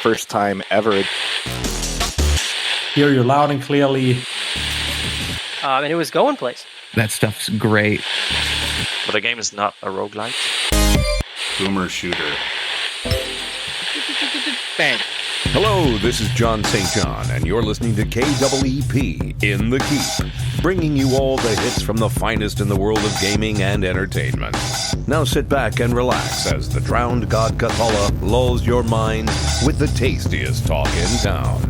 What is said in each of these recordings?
first time ever. Hear you loud and clearly. And it was going place. That stuff's great. But the game is not a roguelike. Boomer shooter. Bang. Hello, this is John St. John, and you're listening to KEEP in the Keep, bringing you all the hits from the finest in the world of gaming and entertainment. Now sit back and relax as the drowned god Cthulhu lulls your mind with the tastiest talk in town.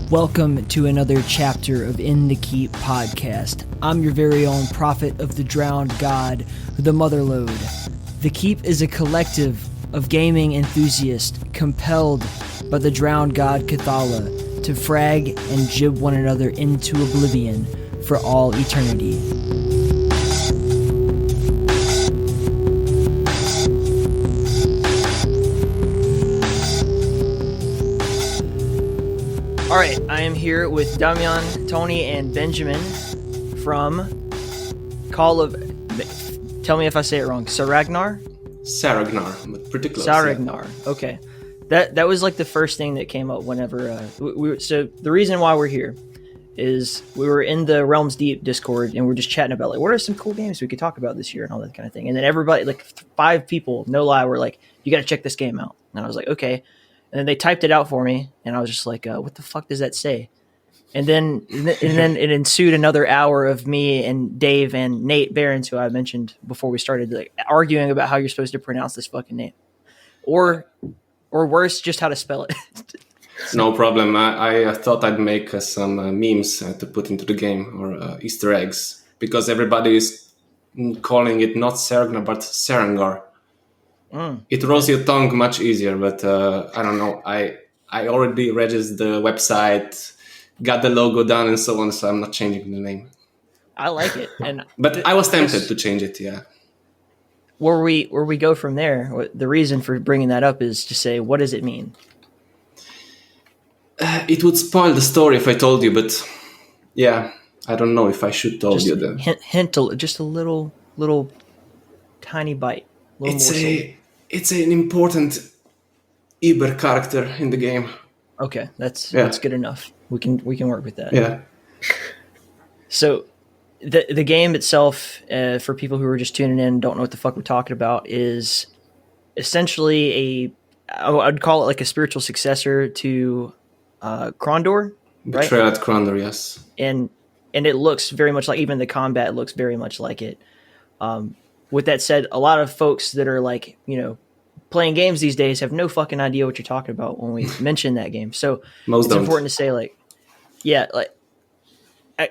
Welcome to another chapter of In the Keep podcast. I'm your very own prophet of the drowned god, the Motherlode. The Keep is a collective of gaming enthusiasts compelled by the drowned god Cthulhu to frag and jib one another into oblivion for all eternity. Alright, I am here with Damjan, Tony, and Benjamin from Call of... Tell me if I say it wrong. Seragnar? Seragnar, but pretty close. Seragnar, yeah. Okay. That was like the first thing that came up whenever... So the reason why we're here is we were in the Realms Deep Discord and we're just chatting about like, what are some cool games we could talk about this year and all that kind of thing. And then everybody, like 5 people, no lie, were like, you got to check this game out. And I was like, okay. And then they typed it out for me, and I was just like, what the fuck does that say? And then it ensued another hour of me and Dave and Nate Behrens, who I mentioned before we started, like, arguing about how you're supposed to pronounce this fucking name. Or worse, just how to spell it. No problem. I thought I'd make some memes to put into the game, or Easter eggs, because everybody is calling it not Seragnar, but Seragnar. It rolls your tongue much easier, but I don't know. I already registered the website, got the logo done, and so on. So I'm not changing the name. I like it, but I was tempted to change it. Yeah. Where we go from there? The reason for bringing that up is to say, what does it mean? It would spoil the story if I told you, but yeah, I don't know if I should tell you then. Hint, just a little tiny bite. It's an important Uber character in the game. Okay, that's good enough. We can work with that. Yeah. So the game itself, for people who are just tuning in and don't know what the fuck we're talking about, is essentially I'd call it like a spiritual successor to Krondor. Betrayal at Krondor, yes. And it looks very much like, even the combat looks very much like it. With that said, a lot of folks that are like, playing games these days have no fucking idea what you're talking about when we mention that game. So it's important to say, like, yeah, like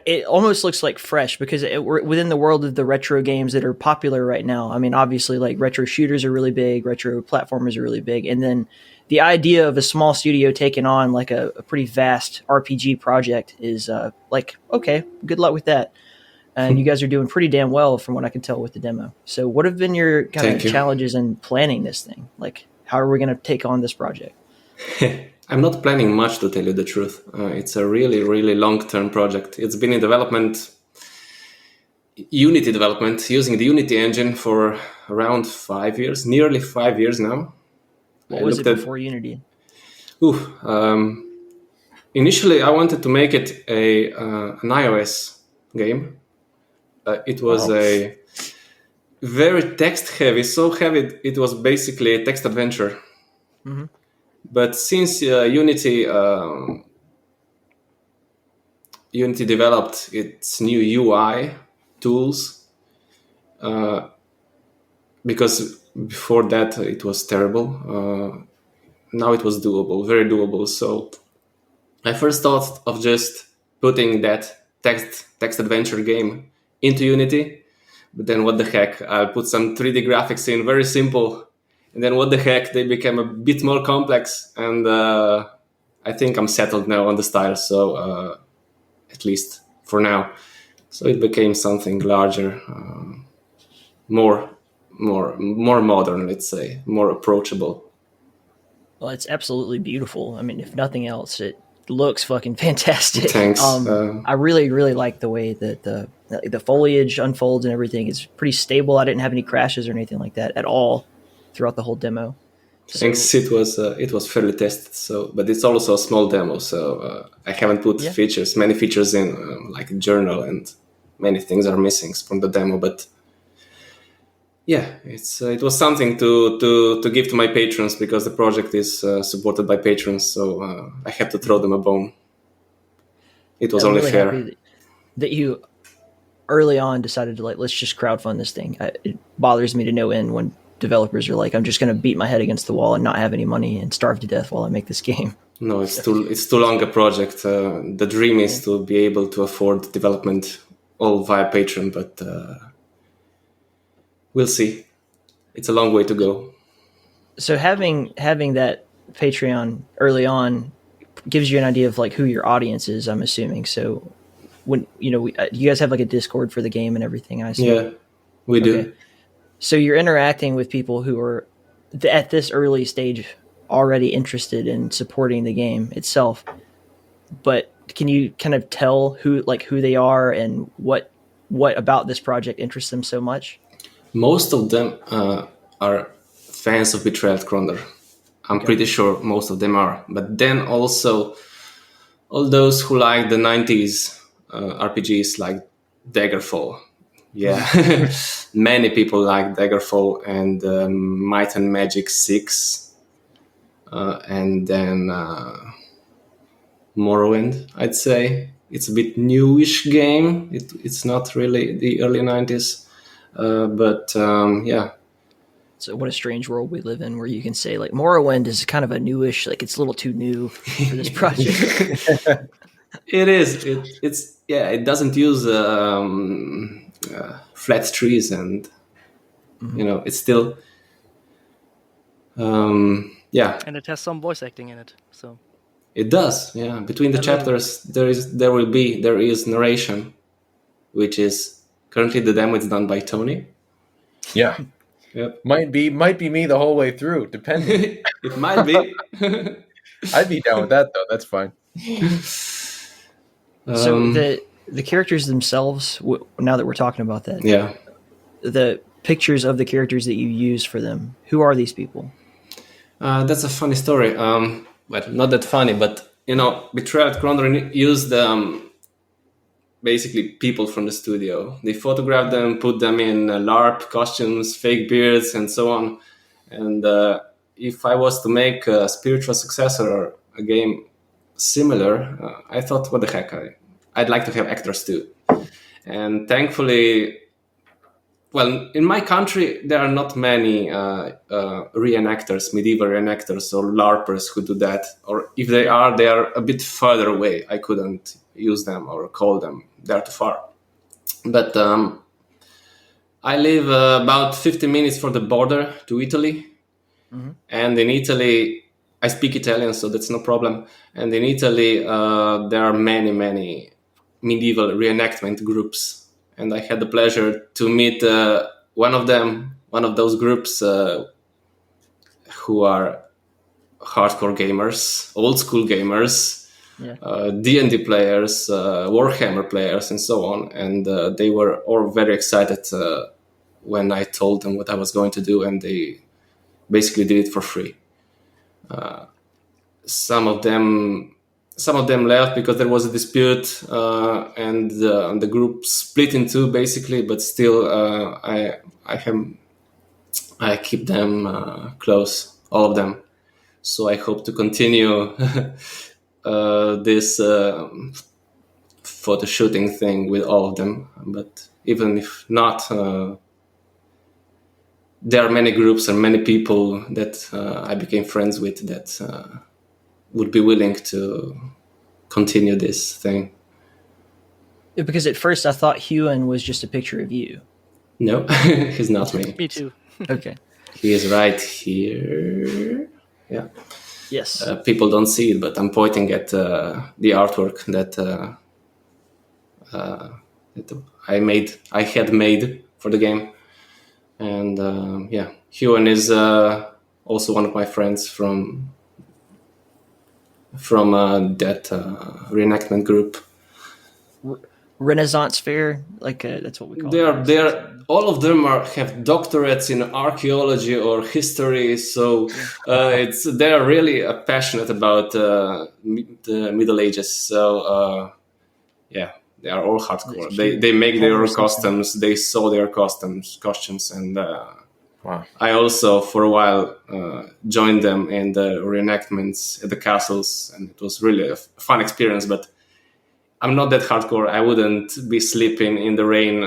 it almost looks like fresh because we're within the world of the retro games that are popular right now. I mean, obviously, like retro shooters are really big, retro platformers are really big, and then the idea of a small studio taking on like a pretty vast RPG project is like, okay, good luck with that. And you guys are doing pretty damn well from what I can tell with the demo. So what have been your kind of challenges in planning this thing? Like, how are we going to take on this project? I'm not planning much, to tell you the truth. It's a really, really long-term project. It's been in Unity development, using the Unity engine for around 5 years, nearly 5 years now. What was it before Unity? Initially, I wanted to make it an iOS game. It was a very text-heavy, so heavy it was basically a text adventure. Mm-hmm. But since Unity developed its new UI tools, because before that it was terrible. Now it was doable, very doable. So I first thought of just putting that text adventure game into Unity, but then what the heck, I'll put some 3D graphics in, very simple, and then what the heck, they became a bit more complex, and I think I'm settled now on the style, so at least for now. So it became something larger, more modern, let's say, more approachable. Well, it's absolutely beautiful. I mean, if nothing else, it looks fucking fantastic. Thanks. I really, really like the way that the foliage unfolds and everything. It's pretty stable. I didn't have any crashes or anything like that at all throughout the whole demo. Thanks. It was fairly tested. So, but it's also a small demo. So I haven't put many features in, like a journal, and many things are missing from the demo. But yeah, it was something to give to my patrons, because the project is supported by patrons. So I had to throw them a bone. It was only fair. Happy that you early on decided to let's just crowdfund this thing. It bothers me to no end when developers are like, I'm just going to beat my head against the wall and not have any money and starve to death while I make this game. No, it's too long a project. The dream is to be able to afford development all via Patreon, but we'll see. It's a long way to go. So having that Patreon early on gives you an idea of who your audience is, I'm assuming. So when you guys have a Discord for the game and everything, I assume. Yeah, we do. So you're interacting with people who are at this early stage already interested in supporting the game itself. But can you kind of tell who they are and what about this project interests them so much? Most of them are fans of Betrayal Krondor. I'm pretty sure most of them are. But then also all those who like the 90s RPGs like Daggerfall. Yeah, many people like Daggerfall and Might and Magic 6. And then Morrowind, I'd say. It's a bit newish game. It's not really the early 90s. But yeah. So what a strange world we live in, where you can say Morrowind is kind of a newish, it's a little too new for this project. It is. It doesn't use flat trees, and it's still and it has some voice acting in it, so it does. Yeah, between the chapters there is narration, which is currently the demo is done by Tony. Yeah. Yep. Might be me the whole way through, depending. It might be. I'd be down with that though. That's fine. So the characters themselves, now that we're talking about that, the pictures of the characters that you use for them, who are these people? That's a funny story. Well, not that funny, but Betrayal Krondor used basically people from the studio. They photographed them, put them in LARP costumes, fake beards, and so on. And if I was to make a spiritual successor or a game similar, I thought, what the heck, I'd like to have actors too. And thankfully, well, in my country, there are not many reenactors, medieval reenactors or LARPers who do that. Or if they are a bit further away. I couldn't use them or call them. They're too far. But I live about 50 minutes from the border to Italy. Mm-hmm. And in Italy, I speak Italian, so that's no problem. And in Italy, there are many, many medieval reenactment groups. And I had the pleasure to meet one of those groups who are hardcore gamers, old school gamers, D&D players, Warhammer players, and so on. And they were all very excited when I told them what I was going to do, and they basically did it for free. Some of them left because there was a dispute, and the group split in two, basically. But still, I keep them close, all of them. So I hope to continue this photo shooting thing with all of them. But even if not, there are many groups and many people that I became friends with that would be willing to continue this thing. Because at first I thought Huan was just a picture of you. No, he's not me. Me too. Okay. He is right here. Yeah. Yes. People don't see it, but I'm pointing at the artwork that I had made for the game. And Huan is also one of my friends from that reenactment group. Renaissance fair, like that's what we call it. They're all of them have doctorates in archaeology or history, so they're really passionate about the Middle Ages. So yeah, they are all hardcore. They make their own costumes. They sew their costumes, and Wow. I also for a while joined them in the reenactments at the castles, and it was really a fun experience. But I'm not that hardcore. I wouldn't be sleeping in the rain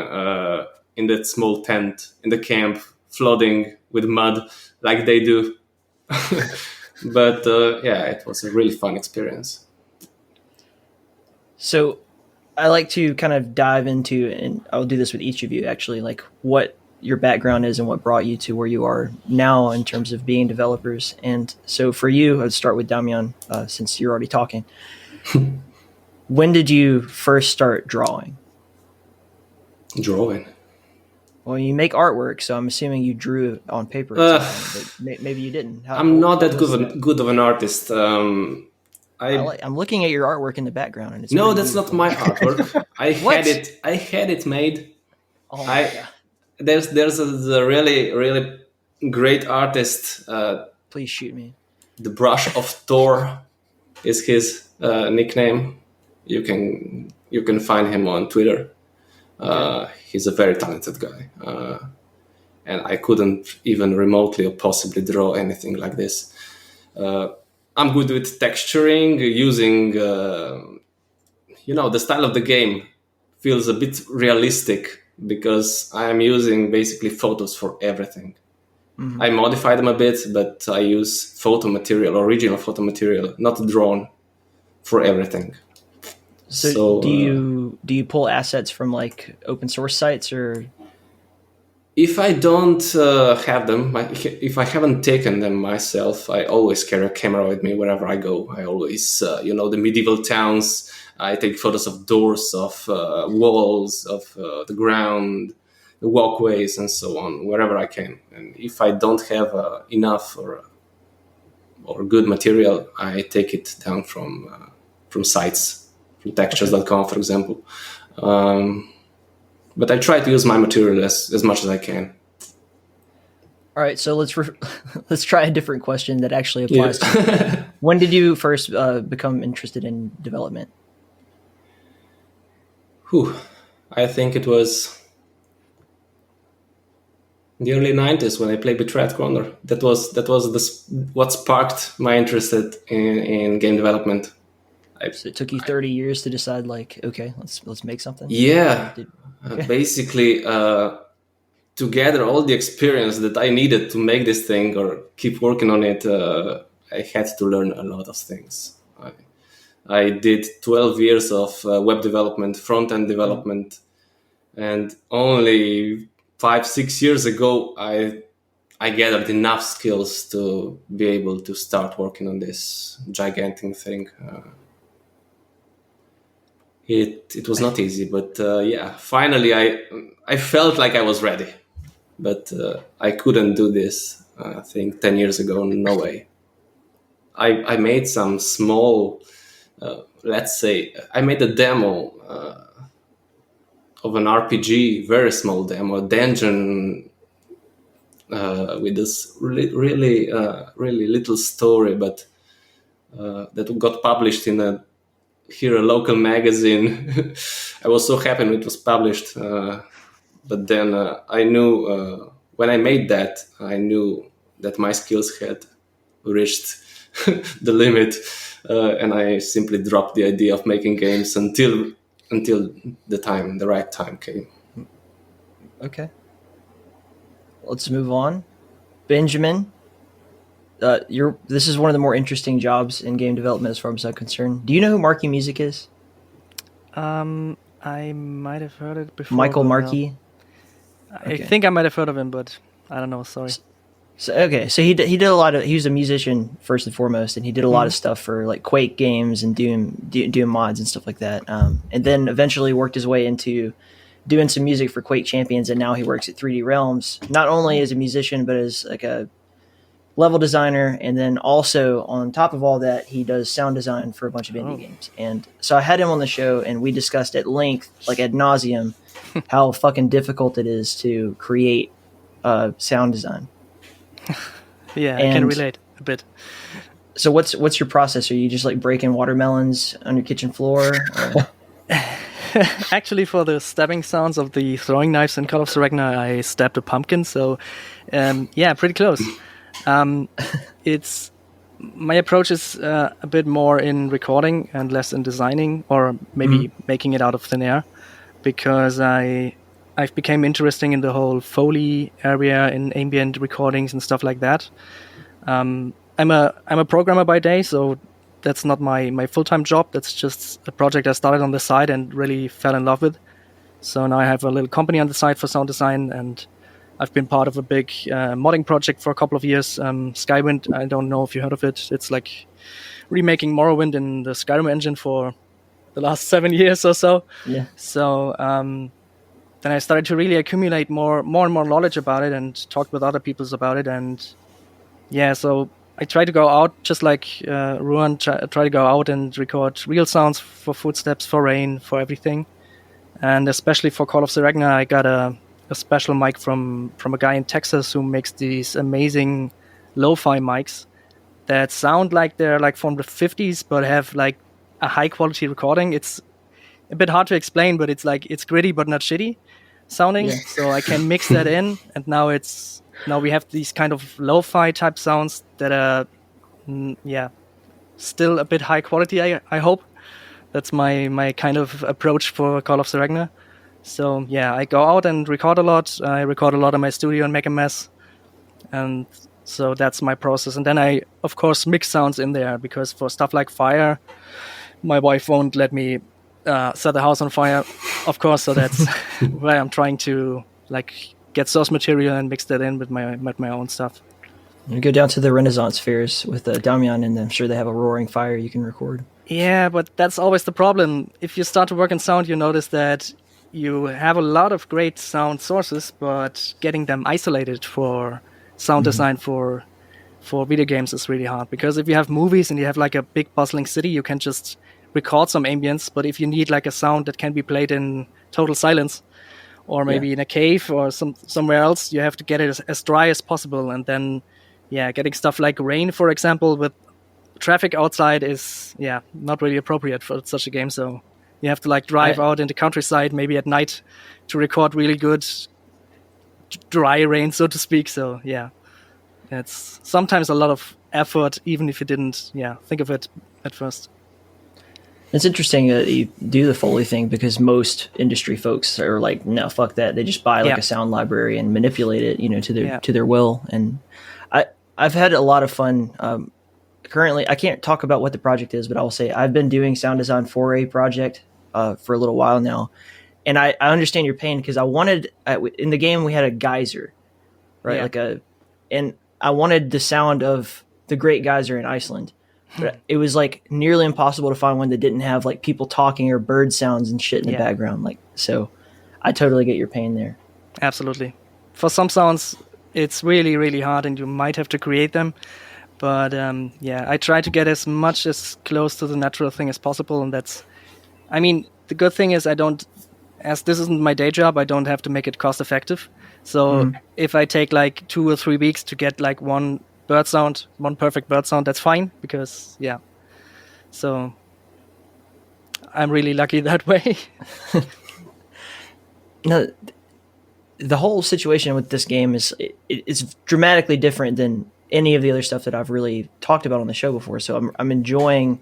in that small tent in the camp, flooding with mud like they do. But yeah, it was a really fun experience. So I like to kind of dive into, and I'll do this with each of you actually, like what your background is and what brought you to where you are now in terms of being developers. And so for you, I'd start with Damjan, since you're already talking. When did you first start drawing? Drawing. Well, you make artwork, so I'm assuming you drew on paper, but maybe you didn't. I'm not that good of an artist. I'm looking at your artwork in the background, and it's no, pretty that's beautiful. not my artwork. I had it made. Oh my God. There's a really great artist. Please shoot me. The Brush of Thor is his nickname. You can find him on Twitter. He's a very talented guy, and I couldn't even remotely or possibly draw anything like this. I'm good with texturing, using the style of the game feels a bit realistic because I am using basically photos for everything. Mm-hmm. I modify them a bit, but I use original photo material, not drawn, for everything. So do you pull assets from like open source sites, or? If I don't have them, if I haven't taken them myself, I always carry a camera with me wherever I go. I always, the medieval towns, I take photos of doors, of walls, of the ground, the walkways, and so on, wherever I can. And if I don't have enough or good material, I take it down from sites, from textures.com, for example. But I try to use my material as much as I can. All right, so let's try a different question that actually applies to you. When did you first become interested in development? I think it was in the early 90s when I played Betrayal at Krondor. That was what sparked my interest in game development. So it took you 30 years to decide, like, okay, let's make something? Yeah. Basically, to gather all the experience that I needed to make this thing or keep working on it, I had to learn a lot of things. I did 12 years of web development, front-end development, and only 5-6 years ago, I gathered enough skills to be able to start working on this gigantic thing. It was not easy, but finally I felt like I was ready. But I couldn't do this, I think, 10 years ago, no way. I made some small, let's say, I made a demo of an RPG, very small demo, a dungeon with this really little story, but that got published in a local magazine. I was so happy when it was published, but then I knew when I made that, I knew that my skills had reached the limit, and I simply dropped the idea of making games until the right time came. Okay, let's move on. Benjamin, this is one of the more interesting jobs in game development as far as I'm concerned. Do you know who Marquee Music is? I might have heard it before. Michael Marquee? I think I might have heard of him, but I don't know. Sorry. So he did a lot of. He was a musician first and foremost, and he did a lot of stuff for like Quake games and Doom mods and stuff like that. And then eventually worked his way into doing some music for Quake Champions, and now he works at 3D Realms, not only as a musician but as like a level designer, and then also on top of all that, he does sound design for a bunch of indie games. And so I had him on the show, and we discussed at length, like ad nauseum, how fucking difficult it is to create sound design. Yeah, I can relate a bit. So what's your process? Are you just like breaking watermelons on your kitchen floor? Actually, for the stabbing sounds of the throwing knives in Call of Saregnar, I stabbed a pumpkin. So, yeah, pretty close. It's my approach is a bit more in recording and less in designing, or maybe making it out of thin air, because I've become interested in the whole Foley area in ambient recordings and stuff like that. I'm a programmer by day, so that's not my full-time job. That's just a project I started on the side and really fell in love with. So now I have a little company on the side for sound design, and I've been part of a big modding project for a couple of years. Skywind, I don't know if you heard of it. It's like remaking Morrowind in the Skyrim engine for the last 7 years or so. Yeah. So then I started to really accumulate more and more knowledge about it and talk with other people about it. And yeah, so I try to go out, just like Ruan, try to go out and record real sounds for footsteps, for rain, for everything. And especially for Call of Saregnar, I got a special mic from a guy in Texas who makes these amazing lo-fi mics that sound like they're like from the 50s, but have like a high quality recording. It's a bit hard to explain, but it's like, it's gritty, but not shitty sounding. Yeah. So I can mix that in. And now we have these kind of lo-fi type sounds that are, still a bit high quality, I hope. That's my kind of approach for Call of Saregnar. So yeah, I go out and record a lot. I record a lot in my studio and make a mess. And so that's my process. And then I, of course, mix sounds in there, because for stuff like fire, my wife won't let me set the house on fire, of course. So that's where I'm trying to like get source material and mix that in with my own stuff. You go down to the Renaissance fairs with Damjan, and I'm sure they have a roaring fire you can record. Yeah, but that's always the problem. If you start to work in sound, you notice that you have a lot of great sound sources, but getting them isolated for sound design for video games is really hard. Because if you have movies and you have like a big bustling city, you can just record some ambience. But if you need like a sound that can be played in total silence, or maybe in a cave or somewhere else, you have to get it as dry as possible. And then, getting stuff like rain, for example, with traffic outside is not really appropriate for such a game. So you have to like drive out in the countryside, maybe at night, to record really good dry rain, so to speak. So it's sometimes a lot of effort, even if you didn't think of it at first. It's interesting that you do the Foley thing, because most industry folks are like, no, fuck that. They just buy like a sound library and manipulate it, to their will. And I've had a lot of fun. Currently, I can't talk about what the project is, but I will say I've been doing sound design for a project for a little while now. And I understand your pain, because I wanted, in the game we had a geyser, right? And I wanted the sound of the Great Geyser in Iceland. But it was like nearly impossible to find one that didn't have like people talking or bird sounds and shit in the background. Like, so I totally get your pain there. Absolutely. For some sounds, it's really, really hard, and you might have to create them. But I try to get as much as close to the natural thing as possible. And the good thing is as this isn't my day job, I don't have to make it cost effective. So if I take like 2 or 3 weeks to get like one perfect bird sound, that's fine, because so I'm really lucky that way. No, the whole situation with this game is dramatically different than any of the other stuff that I've really talked about on the show before. So I'm enjoying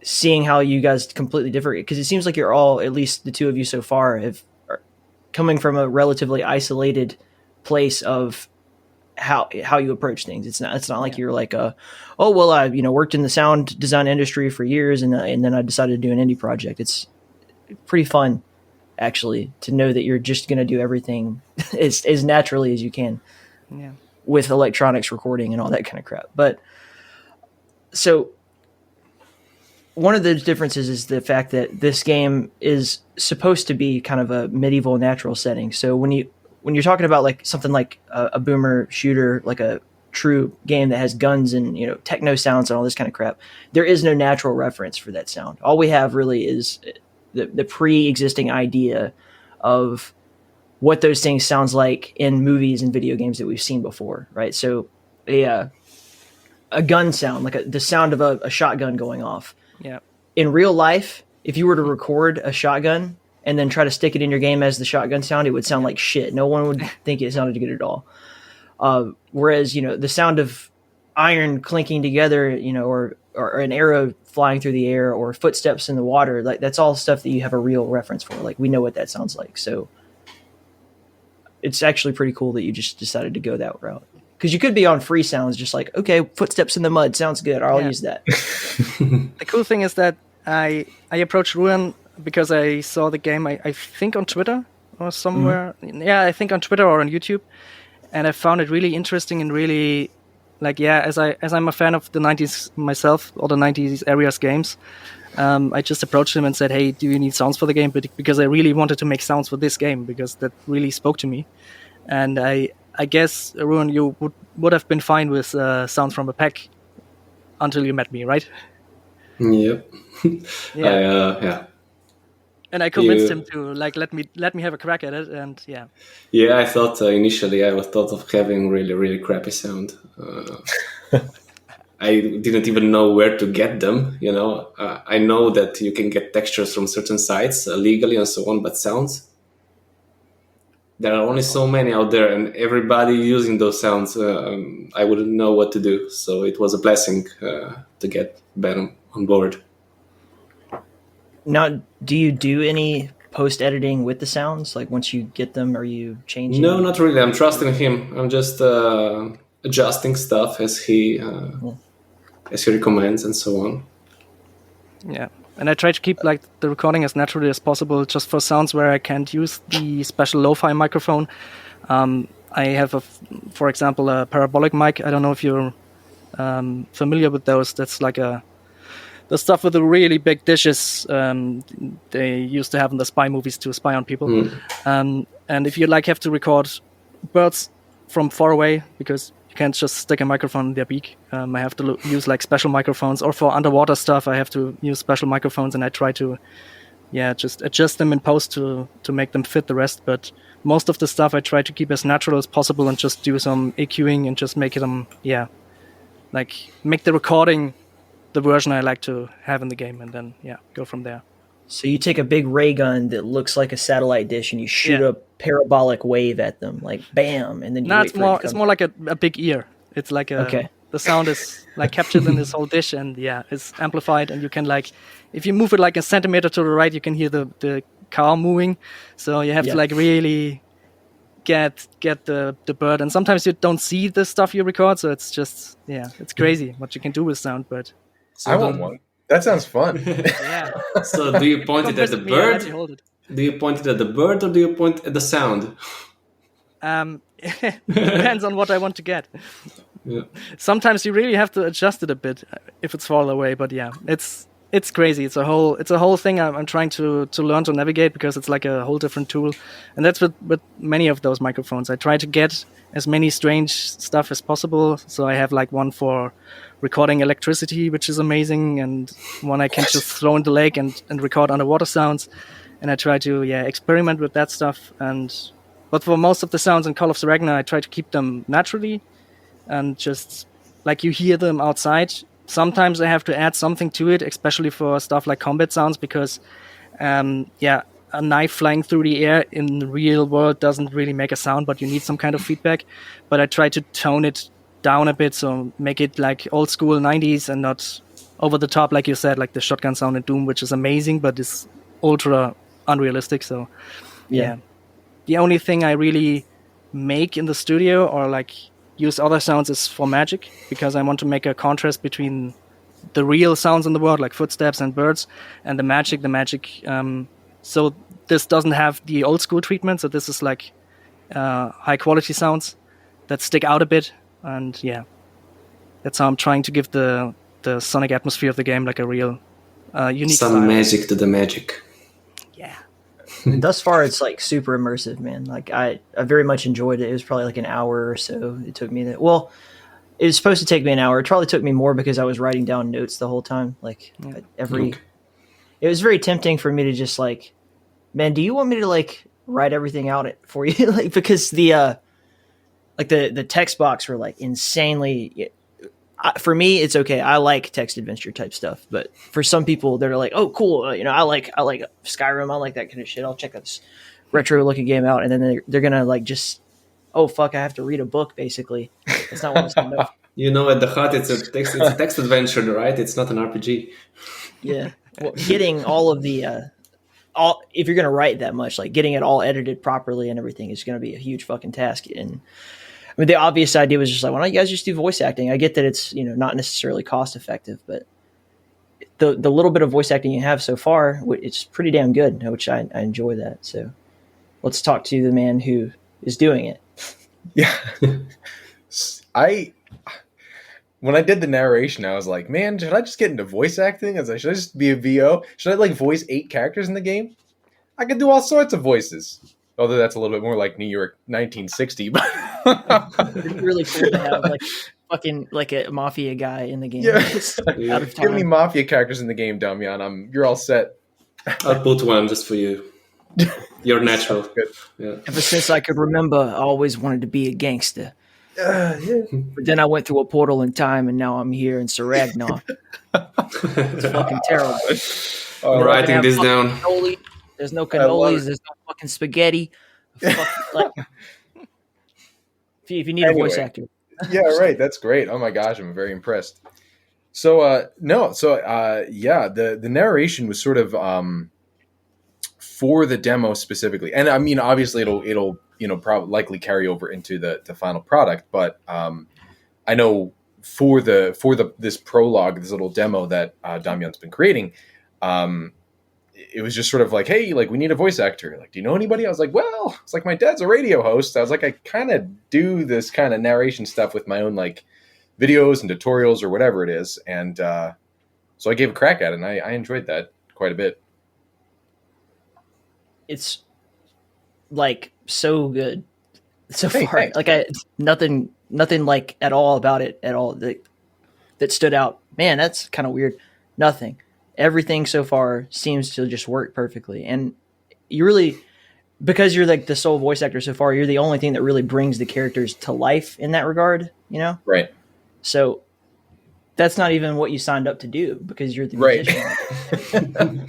seeing how you guys completely differ, because it seems like you're all, at least the two of you so far, are coming from a relatively isolated place of how you approach things. It's not like you're like I worked in the sound design industry for years, and then I decided to do an indie project. It's pretty fun, actually, to know that you're just going to do everything as naturally as you can with electronics recording and all that kind of crap. But so one of the differences is the fact that this game is supposed to be kind of a medieval natural setting. So when you're talking about like something like a boomer shooter, like a true game that has guns and, you know, techno sounds and all this kind of crap, there is no natural reference for that sound. All we have really is the pre-existing idea of what those things sounds like in movies and video games that we've seen before, right? So a gun sound, like the sound of a shotgun going off. Yeah. In real life, if you were to record a shotgun and then try to stick it in your game as the shotgun sound, it would sound like shit. No one would think it sounded good at all. Whereas, you know, the sound of iron clinking together, you know, or an arrow flying through the air or footsteps in the water, like that's all stuff that you have a real reference for. Like we know what that sounds like. So it's actually pretty cool that you just decided to go that route. Because you could be on free sounds, just like, okay, footsteps in the mud sounds good. I'll use that. The cool thing is that I approached Ruin because I saw the game, I think on Twitter or somewhere. Yeah, I think on Twitter or on YouTube. And I found it really interesting and really, like, yeah, as I'm a fan of the 90s myself, or the 90s areas games, I just approached him and said, hey, do you need sounds for the game? Because I really wanted to make sounds for this game, because that really spoke to me. And I guess, Ruin, you would have been fine with sounds from a pack until you met me, right? Yep. Yeah. Yeah. And I convinced him to let me have a crack at it, and yeah. Yeah, I thought initially I was thought of having really, really crappy sound. I didn't even know where to get them. You know, I know that you can get textures from certain sites legally and so on, but sounds, there are only so many out there, and everybody using those sounds, I wouldn't know what to do. So it was a blessing to get Ben on board. Now, do you do any post-editing with the sounds? Like once you get them, are you changing? No, not really. I'm trusting him. I'm just adjusting stuff as he recommends and so on. Yeah. And I try to keep like the recording as naturally as possible, just for sounds where I can't use the special lo-fi microphone. I have, for example, a Parabolic Mic. I don't know if you're familiar with those. That's like the stuff with the really big dishes they used to have in the spy movies to spy on people. And if you like have to record birds from far away, because you can't just stick a microphone in their beak, I have to use like special microphones. Or for underwater stuff, I have to use special microphones, and I try to just adjust them in post to make them fit the rest. But most of the stuff I try to keep as natural as possible and just do some EQing and just make them like make the recording the version I like to have in the game, and then go from there. So you take a big ray gun that looks like a satellite dish and you shoot a parabolic wave at them, like bam, and then you wait for it to come. It's more like a big ear. It's like the sound is like captured in this whole dish, and it's amplified, and you can like, if you move it like a centimeter to the right, you can hear the car moving. So you have to like really get the bird, and sometimes you don't see the stuff you record, so it's just it's crazy what you can do with sound. But I want one. That sounds fun. So do you point it at the bird? Do you point it at the bird, or do you point at the sound? It depends on what I want to get. Yeah. Sometimes you really have to adjust it a bit if it's far away. But it's crazy. It's a whole thing I'm trying to learn to navigate, because it's like a whole different tool. And that's with many of those microphones. I try to get as many strange stuff as possible. So I have like one for recording electricity, which is amazing, and one I can just throw in the lake and record underwater sounds. And I try to experiment with that stuff. But for most of the sounds in Call of Saregnar, I try to keep them naturally and just like you hear them outside. Sometimes I have to add something to it, especially for stuff like combat sounds, because a knife flying through the air in the real world doesn't really make a sound, but you need some kind of feedback. But I try to tone it down a bit, so make it like old school 90s and not over the top, like you said, like the shotgun sound in Doom, which is amazing, but is ultra unrealistic. So the only thing I really make in the studio or like use other sounds is for magic, because I want to make a contrast between the real sounds in the world, like footsteps and birds, and the magic. So this doesn't have the old school treatment. So this is like high quality sounds that stick out a bit. And that's how I'm trying to give the sonic atmosphere of the game like a real unique Some style. magic to the magic. Yeah. Thus far, it's like super immersive, man. Like I very much enjoyed it. It was probably like an hour or so. It took me that. Well, it was supposed to take me an hour. It probably took me more because I was writing down notes the whole time. Like Okay. it was very tempting for me to just like, man, do you want me to like write everything out for you? Like, because the text box were like insanely, for me, it's okay. I like text adventure type stuff, but for some people they're like, oh, cool. I like Skyrim. I like that kind of shit. I'll check this retro looking game out. And then they're going to like just, oh fuck, I have to read a book. Basically. That's not what I signed up. At the heart, it's a text adventure, right? It's not an RPG. Yeah. Well, getting all of the, if you're going to write that much, like getting it all edited properly and everything is going to be a huge fucking task. And I mean, the obvious idea was just like, why don't you guys just do voice acting? I get that it's, not necessarily cost effective, but the little bit of voice acting you have so far, it's pretty damn good, which I enjoy that. So let's talk to the man who is doing it. Yeah. When I did the narration, I was like, man, should I just get into voice acting? I was like, should I just be a VO? Should I like voice 8 characters in the game? I could do all sorts of voices. Although that's a little bit more like New York 1960. But it's really cool to have like fucking like a mafia guy in the game. Yeah. Out of time. Give me mafia characters in the game, Damjan. You're all set. I'll put one just for you. You're natural. Good. Yeah. Ever since I could remember, I always wanted to be a gangster. Yeah. But then I went through a portal in time, and now I'm here in Seragnar. It's fucking terrible. I'm writing this down. Cannoli. There's no love cannolis. it. There's no fucking spaghetti. If you need a voice Anyway. actor. Yeah, right. That's great. Oh my gosh, I'm very impressed. So the narration was sort of for the demo specifically, and I mean, obviously it'll probably likely carry over into the final product, but I know for this prologue, this little demo that Damjan's been creating, it was just sort of like, hey, like we need a voice actor. Like, do you know anybody? I was like, well, it's like my dad's a radio host. I was like, I kind of do this kind of narration stuff with my own like videos and tutorials or whatever it is, and so I gave a crack at it, and I enjoyed that quite a bit. It's like so good so Hey, far. thanks. Like nothing like at all about it at all that stood out. Man, that's kind of weird. Nothing. Everything so far seems to just work perfectly. And you really, because you're like the sole voice actor so far, you're the only thing that really brings the characters to life in that regard, Right. So that's not even what you signed up to do because you're the Right. musician.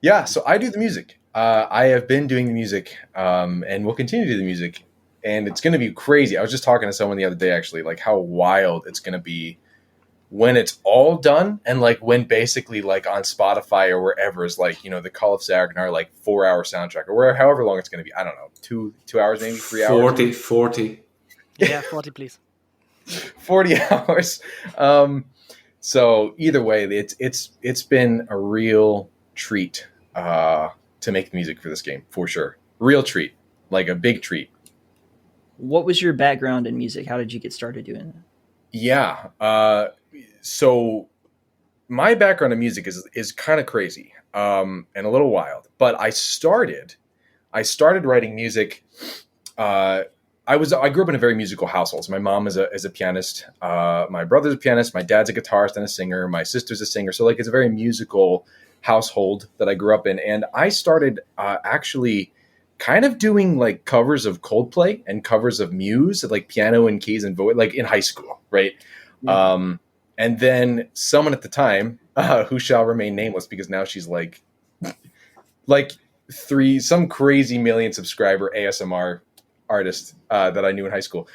Yeah, so I do the music. I have been doing the music, and will continue to do the music. And it's going to be crazy. I was just talking to someone the other day, actually, like how wild it's going to be when it's all done, and like when basically like on Spotify or wherever is like, the Call of Saregnar, like 4-hour soundtrack or however long it's going to be. I don't know, 2 hours, maybe 3 hours. 40. Yeah, 40, please. 40 hours. So either way, it's been a real treat to make the music for this game, for sure. Real treat, like a big treat. What was your background in music? How did you get started doing that? Yeah. So my background in music is kind of crazy and a little wild. But I started writing music. I grew up in a very musical household. So my mom is a pianist. My brother's a pianist. My dad's a guitarist and a singer. My sister's a singer. So like it's a very musical household that I grew up in. And I started actually kind of doing like covers of Coldplay and covers of Muse, like piano and keys and voice, like in high school, right? Yeah. And then someone at the time, who shall remain nameless because now she's like some crazy million subscriber ASMR artist that I knew in high school.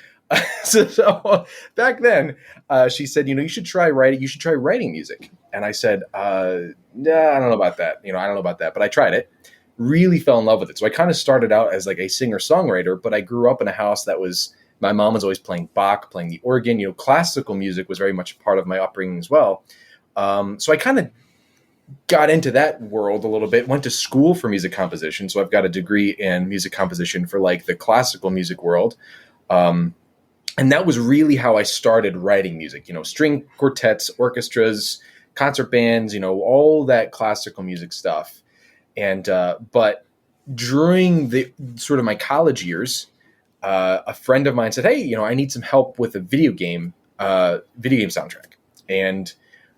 So back then, she said, you should try writing. You should try writing music. And I said, nah, I don't know about that. I don't know about that. But I tried it. Really fell in love with it. So I kind of started out as like a singer-songwriter, but I grew up in a house that was, my mom was always playing Bach, playing the organ. Classical music was very much a part of my upbringing as well. So I kind of got into that world a little bit, went to school for music composition. So I've got a degree in music composition for like the classical music world. And that was really how I started writing music, string quartets, orchestras, concert bands, all that classical music stuff. And, but during the sort of my college years, a friend of mine said, "Hey, I need some help with a video game soundtrack." And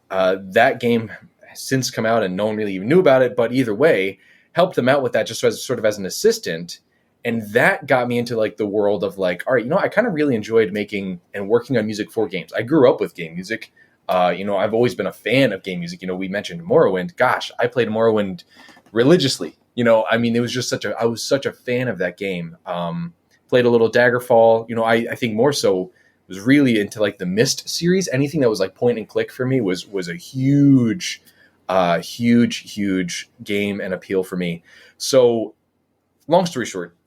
that game has since come out, and no one really even knew about it. But either way, helped them out with that just as sort of as an assistant. And that got me into like the world of like, all right, I kind of really enjoyed making and working on music for games. I grew up with game music. I've always been a fan of game music. We mentioned Morrowind. Gosh, I played Morrowind religiously. It was just I was such a fan of that game. Played a little Daggerfall. I think more so was really into like the Myst series. Anything that was like point and click for me was a huge game and appeal for me. So long story short,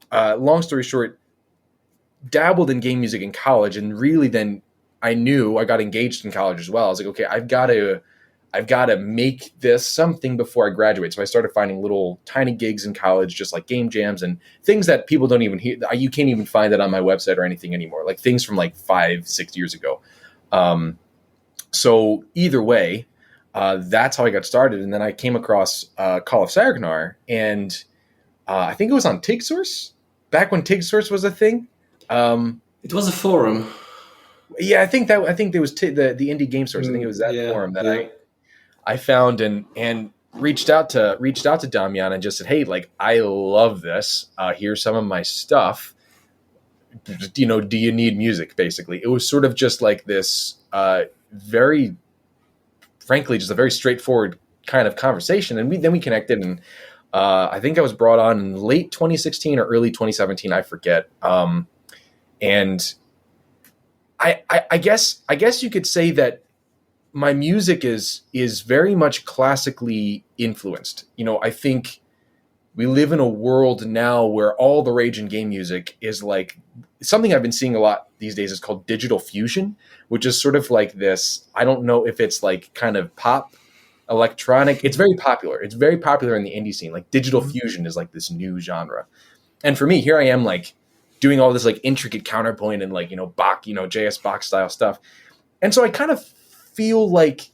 dabbled in game music in college, and really then I knew I got engaged in college as well. I was like, okay, I've got to make this something before I graduate. So I started finding little tiny gigs in college, just like game jams and things that people don't even hear. You can't even find it on my website or anything anymore. Like things from like 5-6 years ago. So either way, that's how I got started. And then I came across Call of Saregnar, and I think it was on TigSource back when TigSource was a thing. It was a forum. Yeah, I think there was the indie game source. I think it was that forum that I found and reached out to Damjan and just said, "Hey, like I love this. Here's some of my stuff. Do you need music?" Basically, it was sort of just like this very, frankly, just a very straightforward kind of conversation. And we connected, and I think I was brought on in late 2016 or early 2017. I forget. And I guess you could say that my music is very much classically influenced. I think we live in a world now where all the rage in game music is like something I've been seeing a lot these days is called digital fusion, which is sort of like this. I don't know if it's like kind of pop electronic. It's very popular. It's very popular in the indie scene. Like digital fusion is like this new genre. And for me, here I am like doing all this like intricate counterpoint and like, Bach, JS Bach style stuff. And so I kind of feel like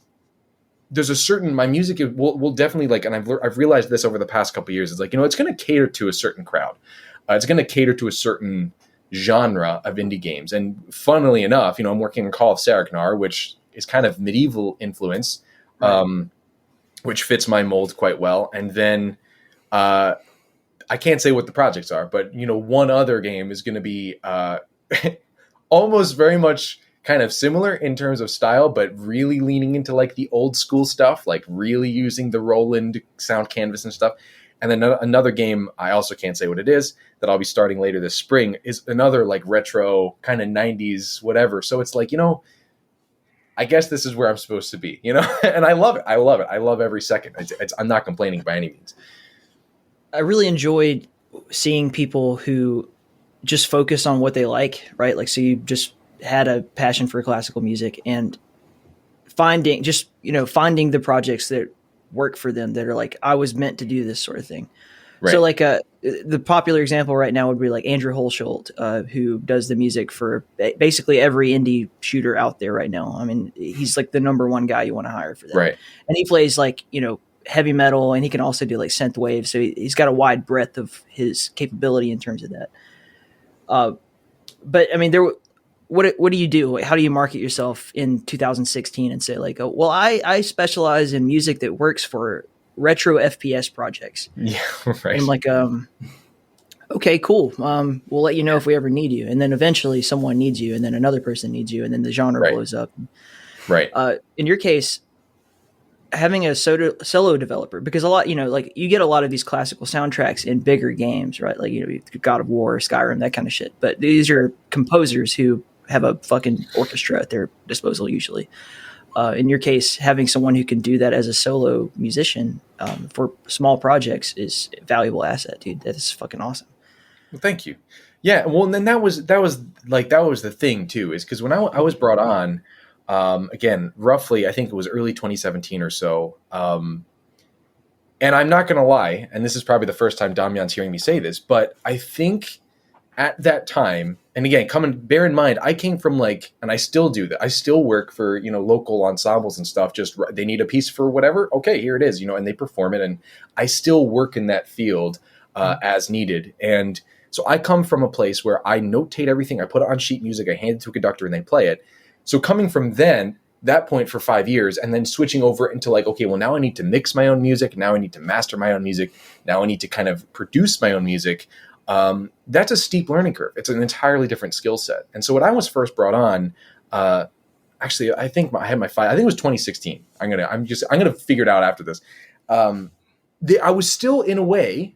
there's a certain, my music will definitely like, and I've realized this over the past couple of years. It's like, it's going to cater to a certain crowd. It's going to cater to a certain genre of indie games. And funnily enough, I'm working on Call of Saregnar, which is kind of medieval influence, which fits my mold quite well. And then, I can't say what the projects are, but one other game is going to be almost very much kind of similar in terms of style, but really leaning into like the old school stuff, like really using the Roland sound canvas and stuff. And then another game, I also can't say what it is, that I'll be starting later this spring is another like retro kind of 90s, whatever. So it's like, I guess this is where I'm supposed to be, and I love it. I love every second. I'm not complaining by any means. I really enjoyed seeing people who just focus on what they like, right? Like, so you just had a passion for classical music and finding the projects that work for them that are like, I was meant to do this sort of thing. Right. So like the popular example right now would be like Andrew Holsholt, who does the music for basically every indie shooter out there right now. I mean, he's like the number one guy you want to hire for that. Right. And he plays like, heavy metal, and he can also do like synth wave. So he's got a wide breadth of his capability in terms of that. But I mean, what do you do? How do you market yourself in 2016 and say like, oh, well, I specialize in music that works for retro FPS projects. Yeah. Right. And I'm like, okay, cool. We'll let you know if we ever need you. And then eventually someone needs you, and then another person needs you, and then the genre blows up. Right. In your case, having a solo developer, because a lot, like you get a lot of these classical soundtracks in bigger games, right? Like, God of War, Skyrim, that kind of shit. But these are composers who have a fucking orchestra at their disposal usually. In your case, having someone who can do that as a solo musician for small projects is a valuable asset, dude. That is fucking awesome. Well, thank you. Yeah. Well, and then that was the thing too, is because when I was brought on, again, roughly, I think it was early 2017 or so. And I'm not going to lie, and this is probably the first time Damjan's hearing me say this, but I think at that time, and again, bear in mind, I came from and I still do that. I still work for, local ensembles and stuff. Just they need a piece for whatever. Okay, here it is, and they perform it. And I still work in that field as needed. And So I come from a place where I notate everything, I put it on sheet music, I hand it to a conductor and they play it. So coming from that point for 5 years, and then switching over into like, okay, well, now I need to mix my own music. Now I need to master my own music. Now I need to kind of produce my own music. That's a steep learning curve. It's an entirely different skill set. And so when I was first brought on, actually, I think I had my I think it was 2016. I'm gonna figure it out after this. I was still, in a way,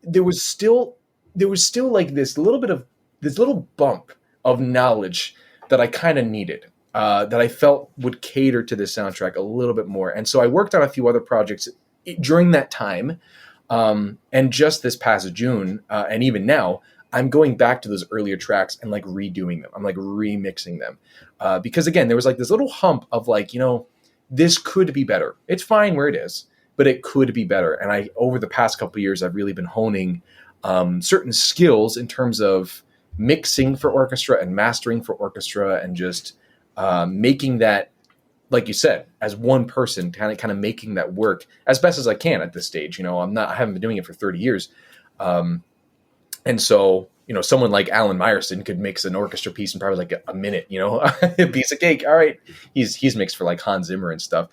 there was still like this little bump of knowledge that I kind of needed, that I felt would cater to this soundtrack a little bit more. And so I worked on a few other projects during that time. And just this past June, and even now, I'm going back to those earlier tracks and like redoing them. I'm like remixing them. Because again, there was like this little hump of like, this could be better. It's fine where it is, but it could be better. And over the past couple of years, I've really been honing certain skills in terms of mixing for orchestra and mastering for orchestra, and just making that, like you said, as one person, kind of making that work as best as I can at this stage. I haven't been doing it for 30 years. And so, someone like Alan Meyerson could mix an orchestra piece in probably like a minute, a piece of cake. All right. He's mixed for like Hans Zimmer and stuff.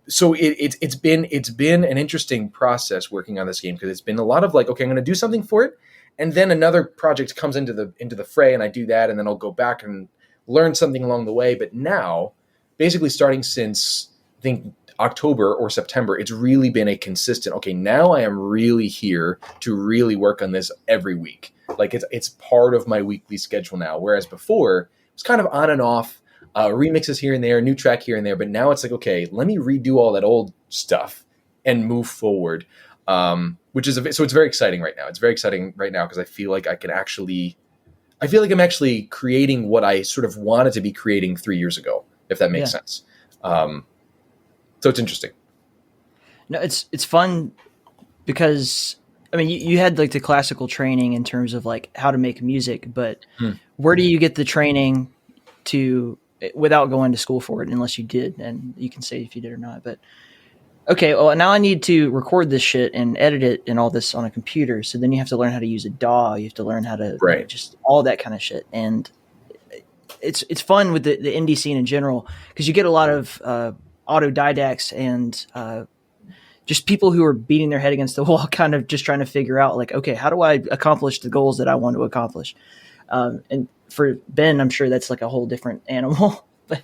So it's been an interesting process working on this game, because it's been a lot of like, okay, I'm going to do something for it. And then another project comes into the fray, and I do that, and then I'll go back and learn something along the way. But now, basically starting since I think October or September, it's really been a consistent, okay, now I am really here to really work on this every week. Like it's part of my weekly schedule now. Whereas before it was kind of on and off, remixes here and there, new track here and there. But now it's like, okay, let me redo all that old stuff and move forward. So it's very exciting right now. It's very exciting right now because I feel like I'm actually creating what I sort of wanted to be creating 3 years ago, if that makes sense. So it's interesting. No, it's fun because, I mean, you had like the classical training in terms of like how to make music, but where do you get the training without going to school for it, unless you did, and you can say if you did or not, but okay, well, now I need to record this shit and edit it and all this on a computer. So then you have to learn how to use a DAW. You have to learn how to just all that kind of shit. And it's fun with the indie scene in general, because you get a lot of autodidacts and just people who are beating their head against the wall, kind of just trying to figure out like, okay, how do I accomplish the goals that I want to accomplish? And for Ben, I'm sure that's like a whole different animal, but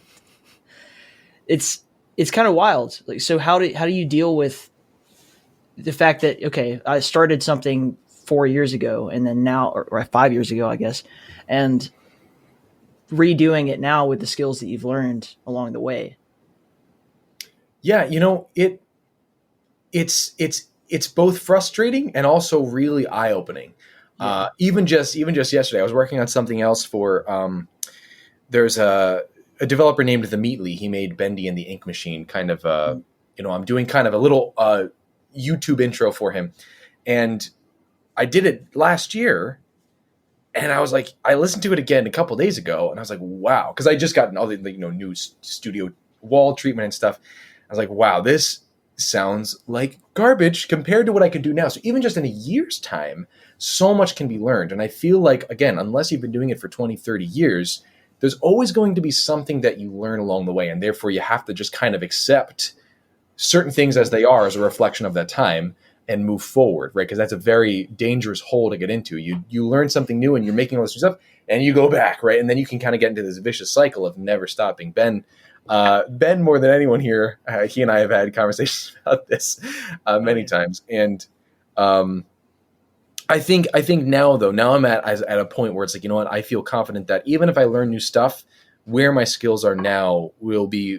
it's kind of wild. Like, so how do you deal with the fact that, okay, I started something 4 years ago, and then now, or 5 years ago, I guess, and redoing it now with the skills that you've learned along the way? Yeah, it's both frustrating and also really eye-opening. Yeah. Even just yesterday, I was working on something else for there's a developer named The Meatly. He made Bendy and the Ink Machine. Kind of I'm doing kind of a little YouTube intro for him, and I did it last year. And I was like, I listened to it again a couple days ago, and I was like, wow, because I just gotten all the new studio wall treatment and stuff. I was like, wow, this sounds like garbage compared to what I could do now. So even just in a year's time, so much can be learned. And I feel like, again, unless you've been doing it for 20, 30 years, there's always going to be something that you learn along the way. And therefore, you have to just kind of accept certain things as they are, as a reflection of that time, and move forward, right? Because that's a very dangerous hole to get into. You learn something new and you're making all this new stuff, and you go back, right? And then you can kind of get into this vicious cycle of never stopping. Ben, more than anyone here, he and I have had conversations about this many times. And I think now I'm at a point where it's like, you know what? I feel confident that even if I learn new stuff, where my skills are now will be,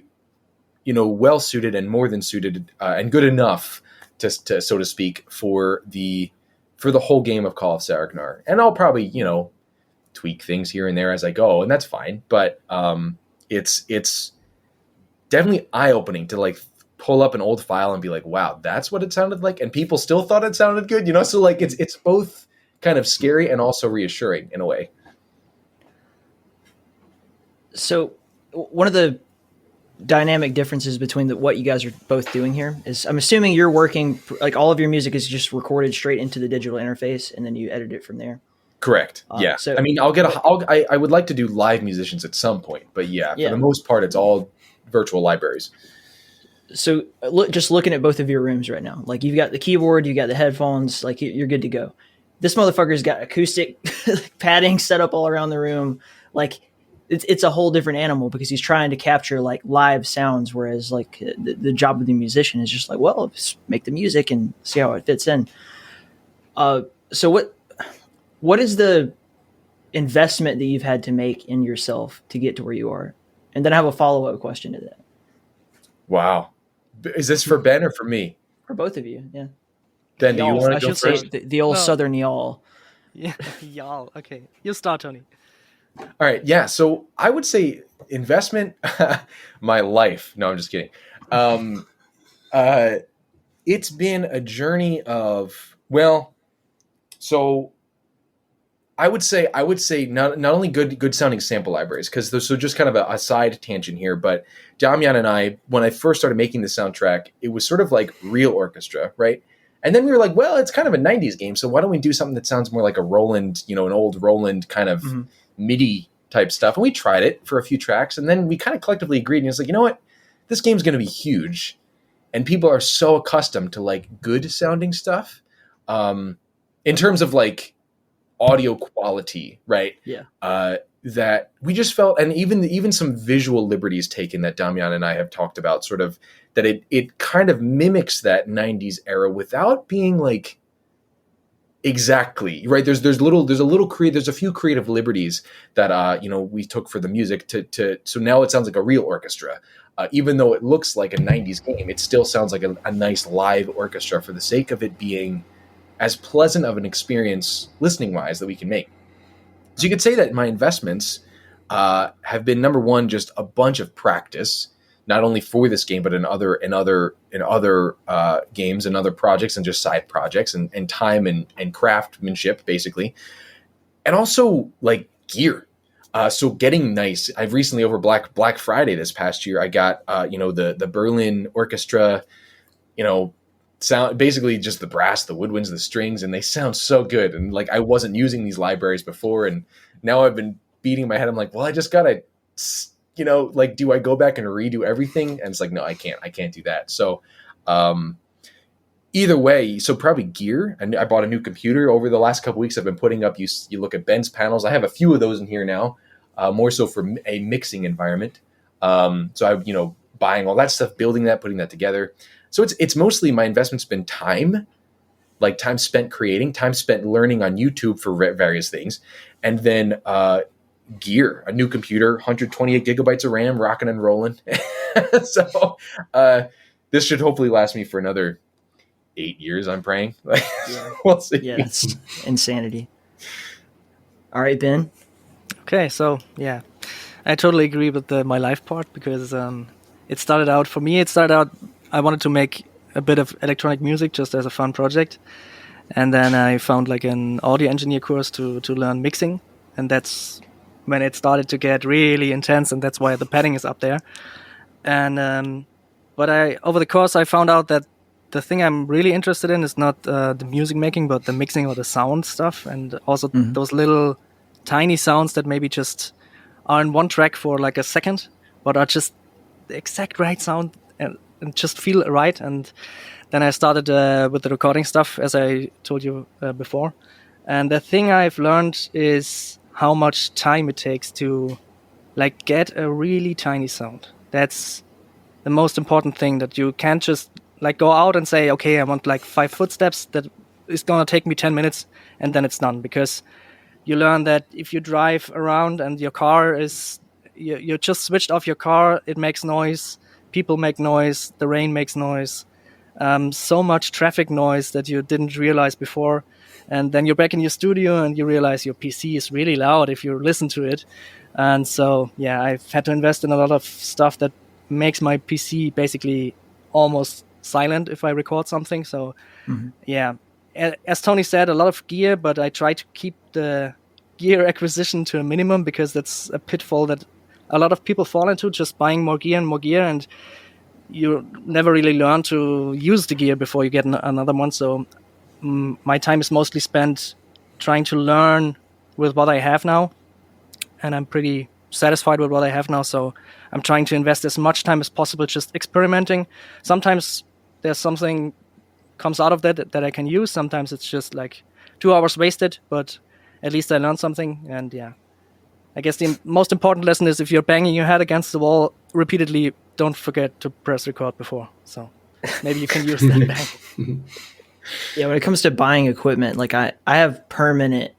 well suited and more than suited and good enough to so to speak, for the whole game of Call of Saregnar. And I'll probably, tweak things here and there as I go, and that's fine. But it's definitely eye-opening to like pull up an old file and be like, wow, that's what it sounded like, and people still thought it sounded good, So like it's both kind of scary and also reassuring in a way. So one of the dynamic differences between what you guys are both doing here is I'm assuming you're working like all of your music is just recorded straight into the digital interface and then you edit it from there. Correct. Yeah. So I mean, I would like to do live musicians at some point, but yeah, Yeah. for the most part, it's all virtual libraries. So just looking at both of your rooms right now, like you've got the keyboard, you got the headphones, like you're good to go. This motherfucker's got acoustic padding set up all around the room. Like it's a whole different animal because he's trying to capture like live sounds. Whereas like the job of the musician is just like, well, just make the music and see how it fits in. So what is the investment that you've had to make in yourself to get to where you are? And then I have a follow-up question to that. Wow. Is this for Ben or for me? For both of you, yeah. Ben, do you want I to go should say first? The old No. Southern y'all. Yeah, y'all. Okay, you start, Tony. All right. Yeah. So I would say investment, my life. No, I'm just kidding. It's been a journey of, well, so I would say not only good sounding sample libraries, because so just kind of a side tangent here, but Damjan and I, when I first started making the soundtrack, it was sort of like real orchestra, right? And then we were like, well, it's kind of a 90s game, so why don't we do something that sounds more like a Roland, an old Roland kind of MIDI type stuff? And we tried it for a few tracks, and then we kind of collectively agreed, and it's like, you know what? This game's going to be huge, and people are so accustomed to like good sounding stuff in terms of like audio quality, right? Yeah. That we just felt, and even some visual liberties taken that Damjan and I have talked about, sort of that it kind of mimics that 90s era without being like exactly right. There's a few creative liberties that we took for the music to so now it sounds like a real orchestra. Even though it looks like a 90s game, it still sounds like a nice live orchestra for the sake of it being as pleasant of an experience listening-wise that we can make. So you could say that my investments have been, number one, just a bunch of practice, not only for this game, but in other games and other projects and just side projects and time and craftsmanship, basically. And also, like, gear. So getting nice. I've recently, over Black Friday this past year, I got, the Berlin Orchestra, sound, basically just the brass, the woodwinds, the strings, and they sound so good. And like I wasn't using these libraries before, and now I've been beating my head. I'm like, well, I just gotta, do I go back and redo everything? And it's like, no, I can't do that. So either way, so probably gear. And I bought a new computer over the last couple weeks. I've been putting up, you look at Ben's panels. I have a few of those in here now, more so for a mixing environment. So I, buying all that stuff, building that, putting that together. So it's mostly my investment's been time, like time spent creating, time spent learning on YouTube for various things, and then gear, a new computer, 128 gigabytes of RAM, rocking and rolling. So this should hopefully last me for another 8 years, I'm praying. We'll see. Yeah, that's insanity. All right, Ben. Okay, so yeah, I totally agree with my life part because it started out I wanted to make a bit of electronic music just as a fun project, and then I found like an audio engineer course to learn mixing, and that's when it started to get really intense, and that's why the padding is up there. And but over the course I found out that the thing I'm really interested in is not the music making, but the mixing or the sound stuff, and also those little tiny sounds that maybe just are in one track for like a second, but are just the exact right sound and just feel right. And then I started with the recording stuff, as I told you before. And the thing I've learned is how much time it takes to like get a really tiny sound. That's the most important thing, that you can't just like go out and say, okay, I want like 5 footsteps that is going to take me 10 minutes and then it's done. Because you learn that if you drive around and your car is, you just switched off your car, it makes noise, people make noise, the rain makes noise, so much traffic noise that you didn't realize before. And then you're back in your studio and you realize your PC is really loud if you listen to it. And so, yeah, I've had to invest in a lot of stuff that makes my PC basically almost silent if I record something. So, yeah, as Tony said, a lot of gear, but I try to keep the gear acquisition to a minimum because that's a pitfall that a lot of people fall into, just buying more gear and more gear, and you never really learn to use the gear before you get another one. So my time is mostly spent trying to learn with what I have now, and I'm pretty satisfied with what I have now. So I'm trying to invest as much time as possible just experimenting. Sometimes there's something comes out of that I can use. Sometimes it's just like 2 hours wasted, but at least I learned something. And yeah, I guess the most important lesson is if you're banging your head against the wall repeatedly, don't forget to press record before. So maybe you can use that bang. Yeah, when it comes to buying equipment, like I have permanent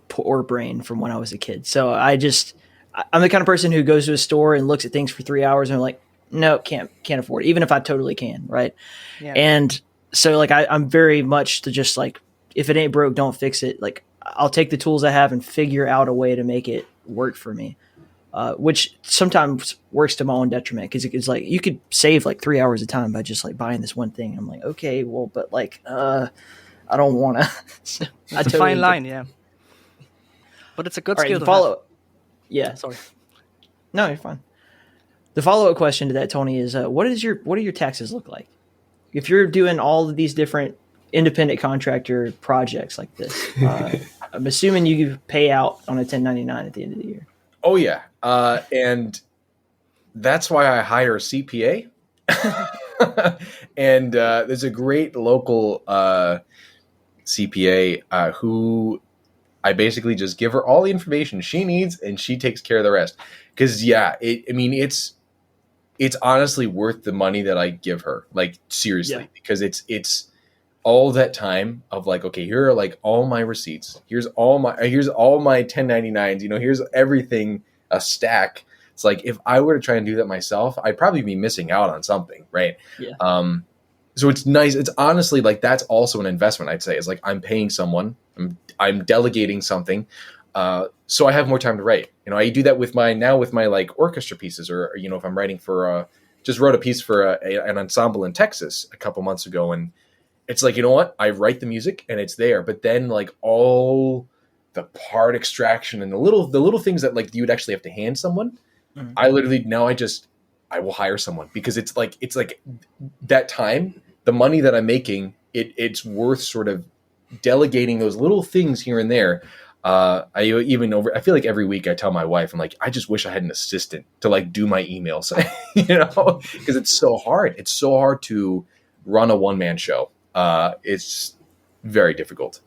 poor brain from when I was a kid. So I'm the kind of person who goes to a store and looks at things for 3 hours and I'm like, no, can't afford it, even if I totally can, right? Yeah. And so like I'm very much to just like, if it ain't broke, don't fix it. Like I'll take the tools I have and figure out a way to make it work for me, which sometimes works to my own detriment, because it's like you could save like 3 hours of time by just like buying this one thing. I'm like, okay, well, but like I don't want to. It's a fine line, yeah. But it's a good skill to have. Yeah, Sorry. no, you're fine. The follow-up question to that, Tony, is what do your taxes look like if you're doing all of these different independent contractor projects like this? I'm assuming you pay out on a 1099 at the end of the year. Oh yeah, and that's why I hire a CPA. And there's a great local CPA who I basically just give her all the information she needs, and she takes care of the rest. Because yeah, it's honestly worth the money that I give her. Like seriously, because it's all that time of like, okay, here are like all my receipts. Here's all my 1099s. Here's everything, a stack. It's like if I were to try and do that myself, I'd probably be missing out on something, right? Yeah. So it's nice. It's honestly like that's also an investment. I'd say is like I'm paying someone. I'm delegating something, so I have more time to write. I do that with my like orchestra pieces, or if I'm writing for just wrote a piece for an ensemble in Texas a couple months ago, and it's like, you know what? I write the music and it's there, but then like all the part extraction and the little things that like you would actually have to hand someone. Mm-hmm. I literally now I will hire someone, because it's like that time, the money that I'm making, it's worth sort of delegating those little things here and there. I feel like every week I tell my wife, I'm like, I just wish I had an assistant to like do my emails, because it's so hard. It's so hard to run a one-man show. It's very difficult.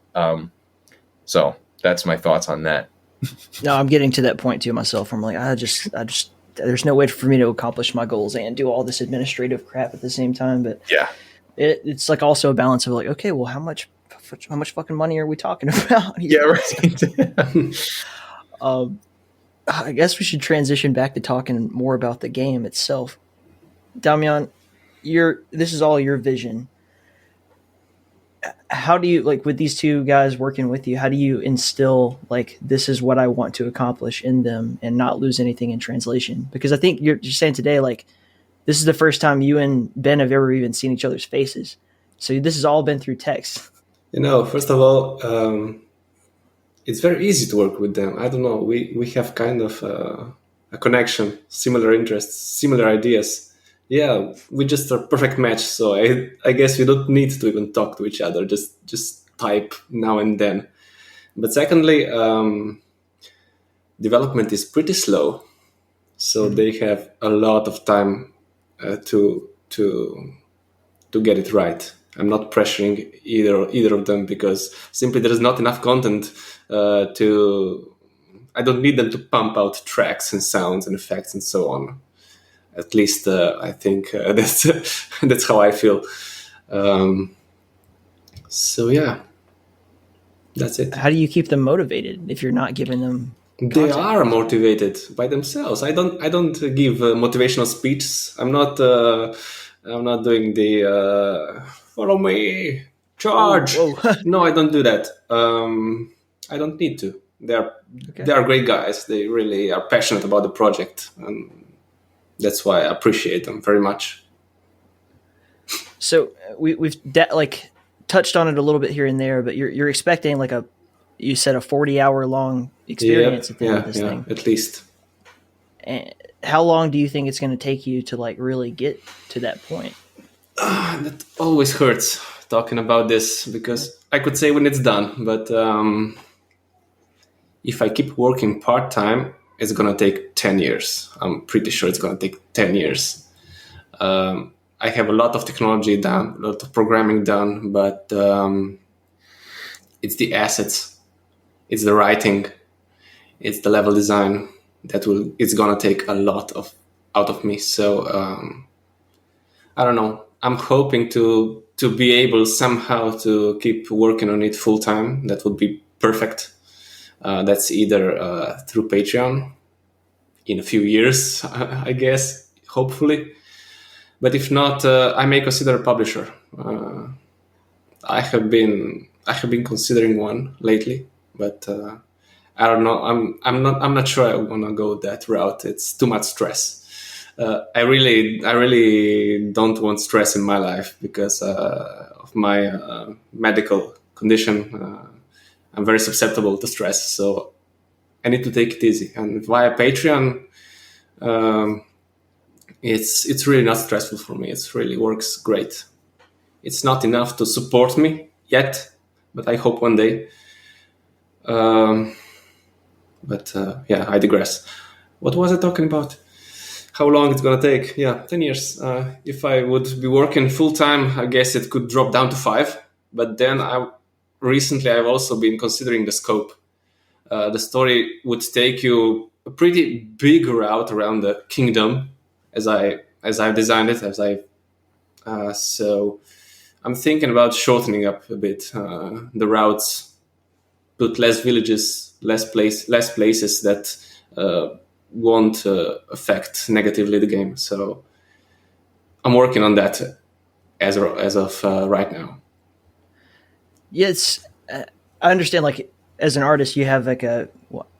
So that's my thoughts on that. No, I'm getting to that point too myself. I'm like, I just, there's no way for me to accomplish my goals and do all this administrative crap at the same time. But yeah, it's like also a balance of like, okay, well, how much fucking money are we talking about? Yeah, right. I guess we should transition back to talking more about the game itself. Damjan, this is all your vision. How do you, like, with these two guys working with you, how do you instill like, this is what I want to accomplish in them and not lose anything in translation? Because I think you're saying today, like, this is the first time you and Ben have ever even seen each other's faces. So this has all been through text. First of all, it's very easy to work with them. I don't know. We have kind of a connection, similar interests, similar ideas. Yeah, we just are a perfect match. So I guess we don't need to even talk to each other. Just type now and then. But secondly, development is pretty slow. So they have a lot of time to get it right. I'm not pressuring either of them, because simply there is not enough content I don't need them to pump out tracks and sounds and effects and so on. At least I think that's how I feel. So yeah, that's it. How do you keep them motivated if you're not giving them content? They are motivated by themselves. I don't give motivational speeches. I'm not doing the follow me, charge. Whoa. No, I don't do that. I don't need to. They are great guys. They really are passionate about the project, and that's why I appreciate them very much. So we've touched on it a little bit here and there, but you're expecting you said a 40-hour long experience at the end of this thing. At least. And how long do you think it's going to take you to like really get to that point? That always hurts talking about this, because I could say when it's done, but if I keep working part-time, it's going to take 10 years. I'm pretty sure it's going to take 10 years. I have a lot of technology done, a lot of programming done, but it's the assets, it's the writing, it's the level design it's going to take a lot out of me. So I don't know. I'm hoping to be able somehow to keep working on it full time. That would be perfect. That's either through Patreon in a few years, I guess, hopefully. But if not, I may consider a publisher. I have been considering one lately, but I don't know. I'm not sure I want to go that route. It's too much stress. I really don't want stress in my life because of my medical condition. I'm very susceptible to stress, so I need to take it easy. And via Patreon, it's really not stressful for me. It really works great. It's not enough to support me yet, but I hope one day. Yeah, I digress. What was I talking about? How long it's going to take? Yeah, 10 years. If I would be working full time, I guess it could drop down to 5. But then recently I've also been considering the scope. The story would take you a pretty big route around the kingdom, as I've designed it, so I'm thinking about shortening up a bit the routes, put less villages, less places that won't affect negatively the game. So I'm working on that as of right now. Yes, I understand. Like as an artist, you have like I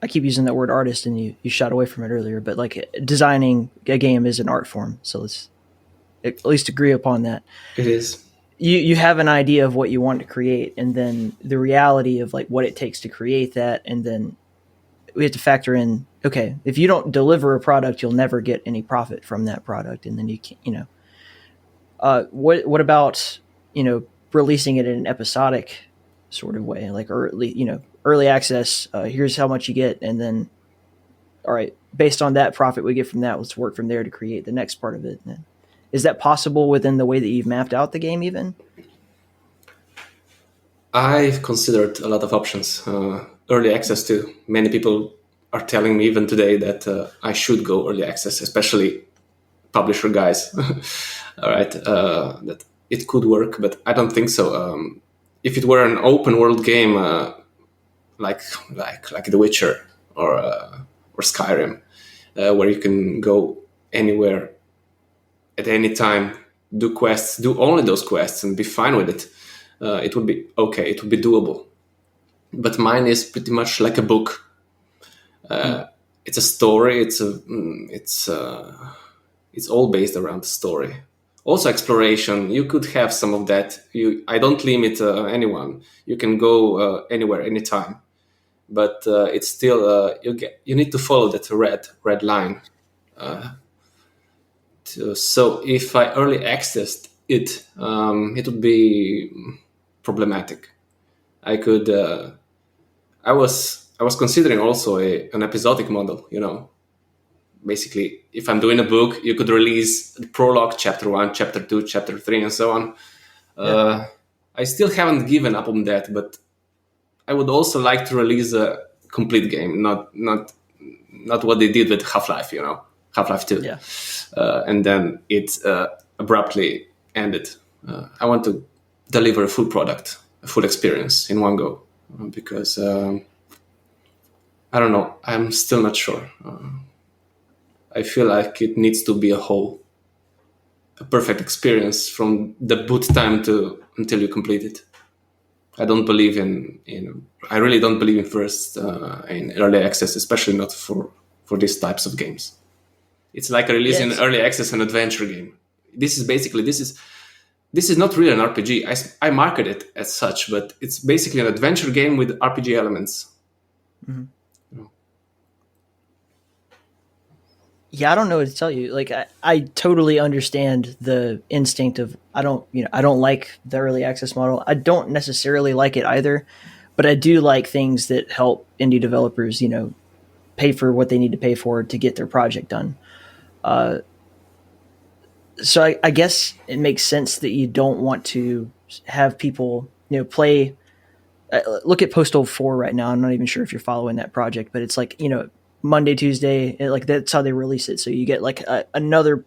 keep using that word artist, and you shot away from it earlier. But like designing a game is an art form, so let's at least agree upon that. It is. You have an idea of what you want to create, and then the reality of like what it takes to create that, and then we have to factor in, okay, if you don't deliver a product, you'll never get any profit from that product, and then you can't, what about, releasing it in an episodic sort of way, like early access, here's how much you get, and then, all right, based on that profit we get from that, let's work from there to create the next part of it. Is that possible within the way that you've mapped out the game even? I've considered a lot of options. Early access too. Many people are telling me even today that I should go early access, especially publisher guys. All right, that it could work, but I don't think so. If it were an open world game like The Witcher or Skyrim, where you can go anywhere at any time, do quests, do only those quests, and be fine with it, it would be okay. It would be doable. But mine is pretty much like a book. It's a story. It's all based around the story. Also, exploration. You could have some of that. I don't limit anyone. You can go anywhere, anytime. But it's still you need to follow that red line. So if I early accessed it, it would be problematic. I could. I was considering also an episodic model. Basically, if I'm doing a book, you could release the prologue, chapter 1, chapter 2, chapter 3, and so on. Yeah. I still haven't given up on that, but I would also like to release a complete game, not what they did with Half-Life, Half-Life 2. Yeah. And then it abruptly ended. I want to deliver a full product, a full experience in one go, because I don't know. I'm still not sure. I feel like it needs to be a whole, a perfect experience from the boot time until you complete it. I don't believe I really don't believe in early access, especially not for these types of games. It's like releasing early access an adventure game. This is not really an RPG. I market it as such, but it's basically an adventure game with RPG elements. Mm-hmm. Yeah, I don't know what to tell you. Like, I totally understand the instinct of I don't like the early access model. I don't necessarily like it either, but I do like things that help indie developers, pay for what they need to pay for to get their project done. So I guess it makes sense that you don't want to have people, play. Look at Postal 4 right now. I'm not even sure if you're following that project, but it's like, Monday, Tuesday, like that's how they release it. So you get like another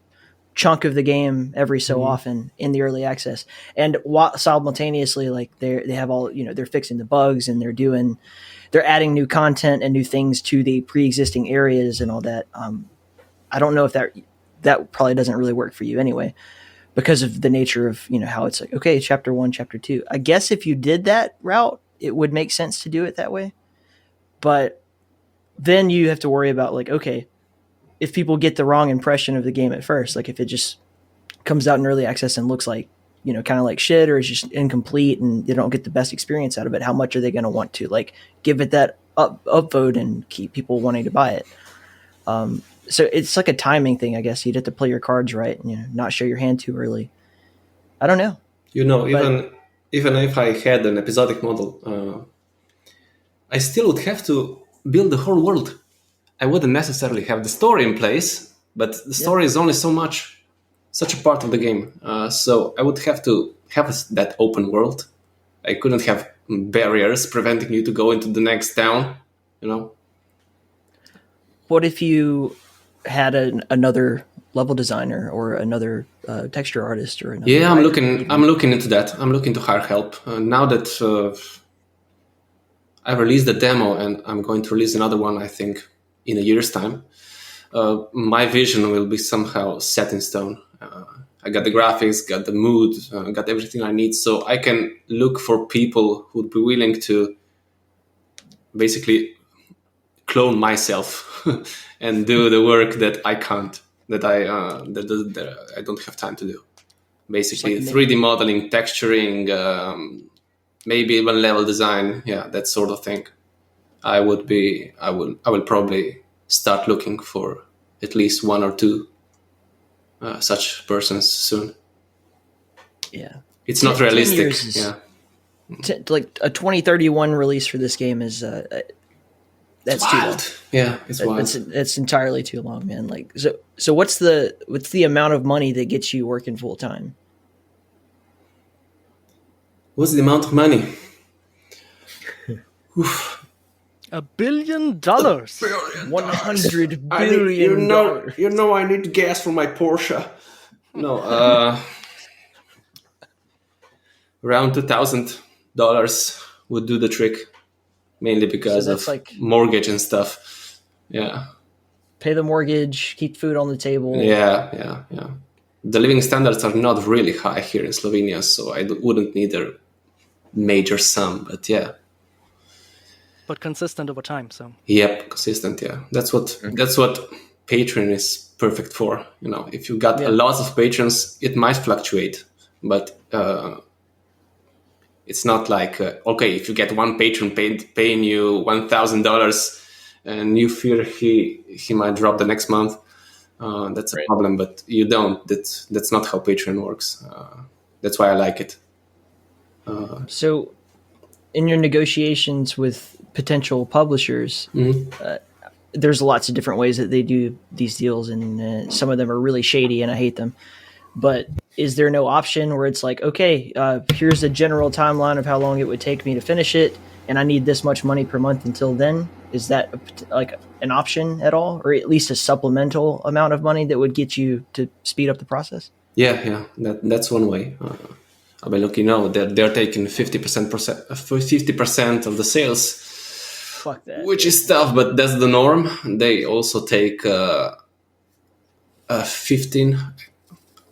chunk of the game every so often in the early access, and simultaneously, like they have all, they're fixing the bugs and they're adding new content and new things to the pre-existing areas and all that. I don't know if that probably doesn't really work for you anyway, because of the nature of, how it's like, okay, chapter 1, chapter 2. I guess if you did that route, it would make sense to do it that way. But then you have to worry about, like, okay, if people get the wrong impression of the game at first, like if it just comes out in early access and looks like, kind of like shit, or is just incomplete and they don't get the best experience out of it, how much are they going to want to like give it that upvote and keep people wanting to buy it? So it's like a timing thing, I guess. You'd have to play your cards right and not show your hand too early. I don't know. Even if I had an episodic model, I still would have to build the whole world. I wouldn't necessarily have the story in place, but the story is only such a part of the game. So I would have to have that open world. I couldn't have barriers preventing you to go into the next town, What if you had another level designer or another texture artist or another I'm writer? I'm looking into that. I'm looking to hire help. Now that I released the demo and I'm going to release another one, I think, in a year's time, my vision will be somehow set in stone. I got the graphics, got the mood, got everything I need, so I can look for people who'd be willing to basically clone myself and do the work that I can't, that I don't have time to do. Basically, like 3D modeling, texturing, maybe even level design, that sort of thing. I will probably start looking for at least 1 or 2 such persons soon. Yeah, it's not realistic. Like a 2031 release for this game is that's too long. Yeah, it's wild. It's entirely too long, man. Like, so what's the amount of money that gets you working full time? What's the amount of money? $1 billion. $100 billion. I need gas for my Porsche. No, around $2,000 would do the trick, mainly because of like mortgage and stuff. Yeah. Pay the mortgage, keep food on the table. Yeah. The living standards are not really high here in Slovenia, so I wouldn't need a major sum, but yeah. But consistent over time, so. Yep, consistent, yeah. That's what Patreon is perfect for. If you got a lot of patrons, it might fluctuate, but it's not like, okay, if you get one patron paying you $1,000 and you fear he might drop the next month, that's a problem, but you don't. That's not how Patreon works. That's why I like it. So in your negotiations with potential publishers, there's lots of different ways that they do these deals, and some of them are really shady and I hate them. But is there no option where it's like, okay, here's the general timeline of how long it would take me to finish it, and I need this much money per month until then? Is that like an option at all, or at least a supplemental amount of money that would get you to speed up the process? Yeah, that's one way. I mean, look, they're taking 50% of the sales. Fuck that. Which is tough, but that's the norm. They also take 15.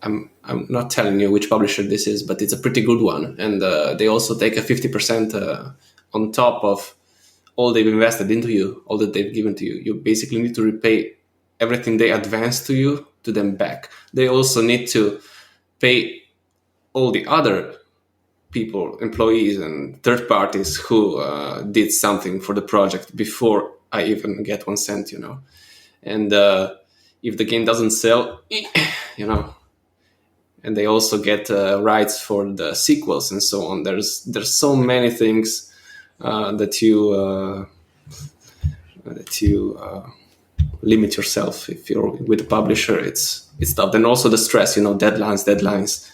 I'm not telling you which publisher this is, but it's a pretty good one. And they also take a 50% on top of all they've invested into you, all that they've given to you. You basically need to repay everything they advanced to you to them back. They also need to pay all the other people, employees and third parties who did something for the project before I even get 1 cent, And if the game doesn't sell, and they also get rights for the sequels and so on. There's so many things that you limit yourself if you're with a publisher. It's tough. Then also the stress, deadlines.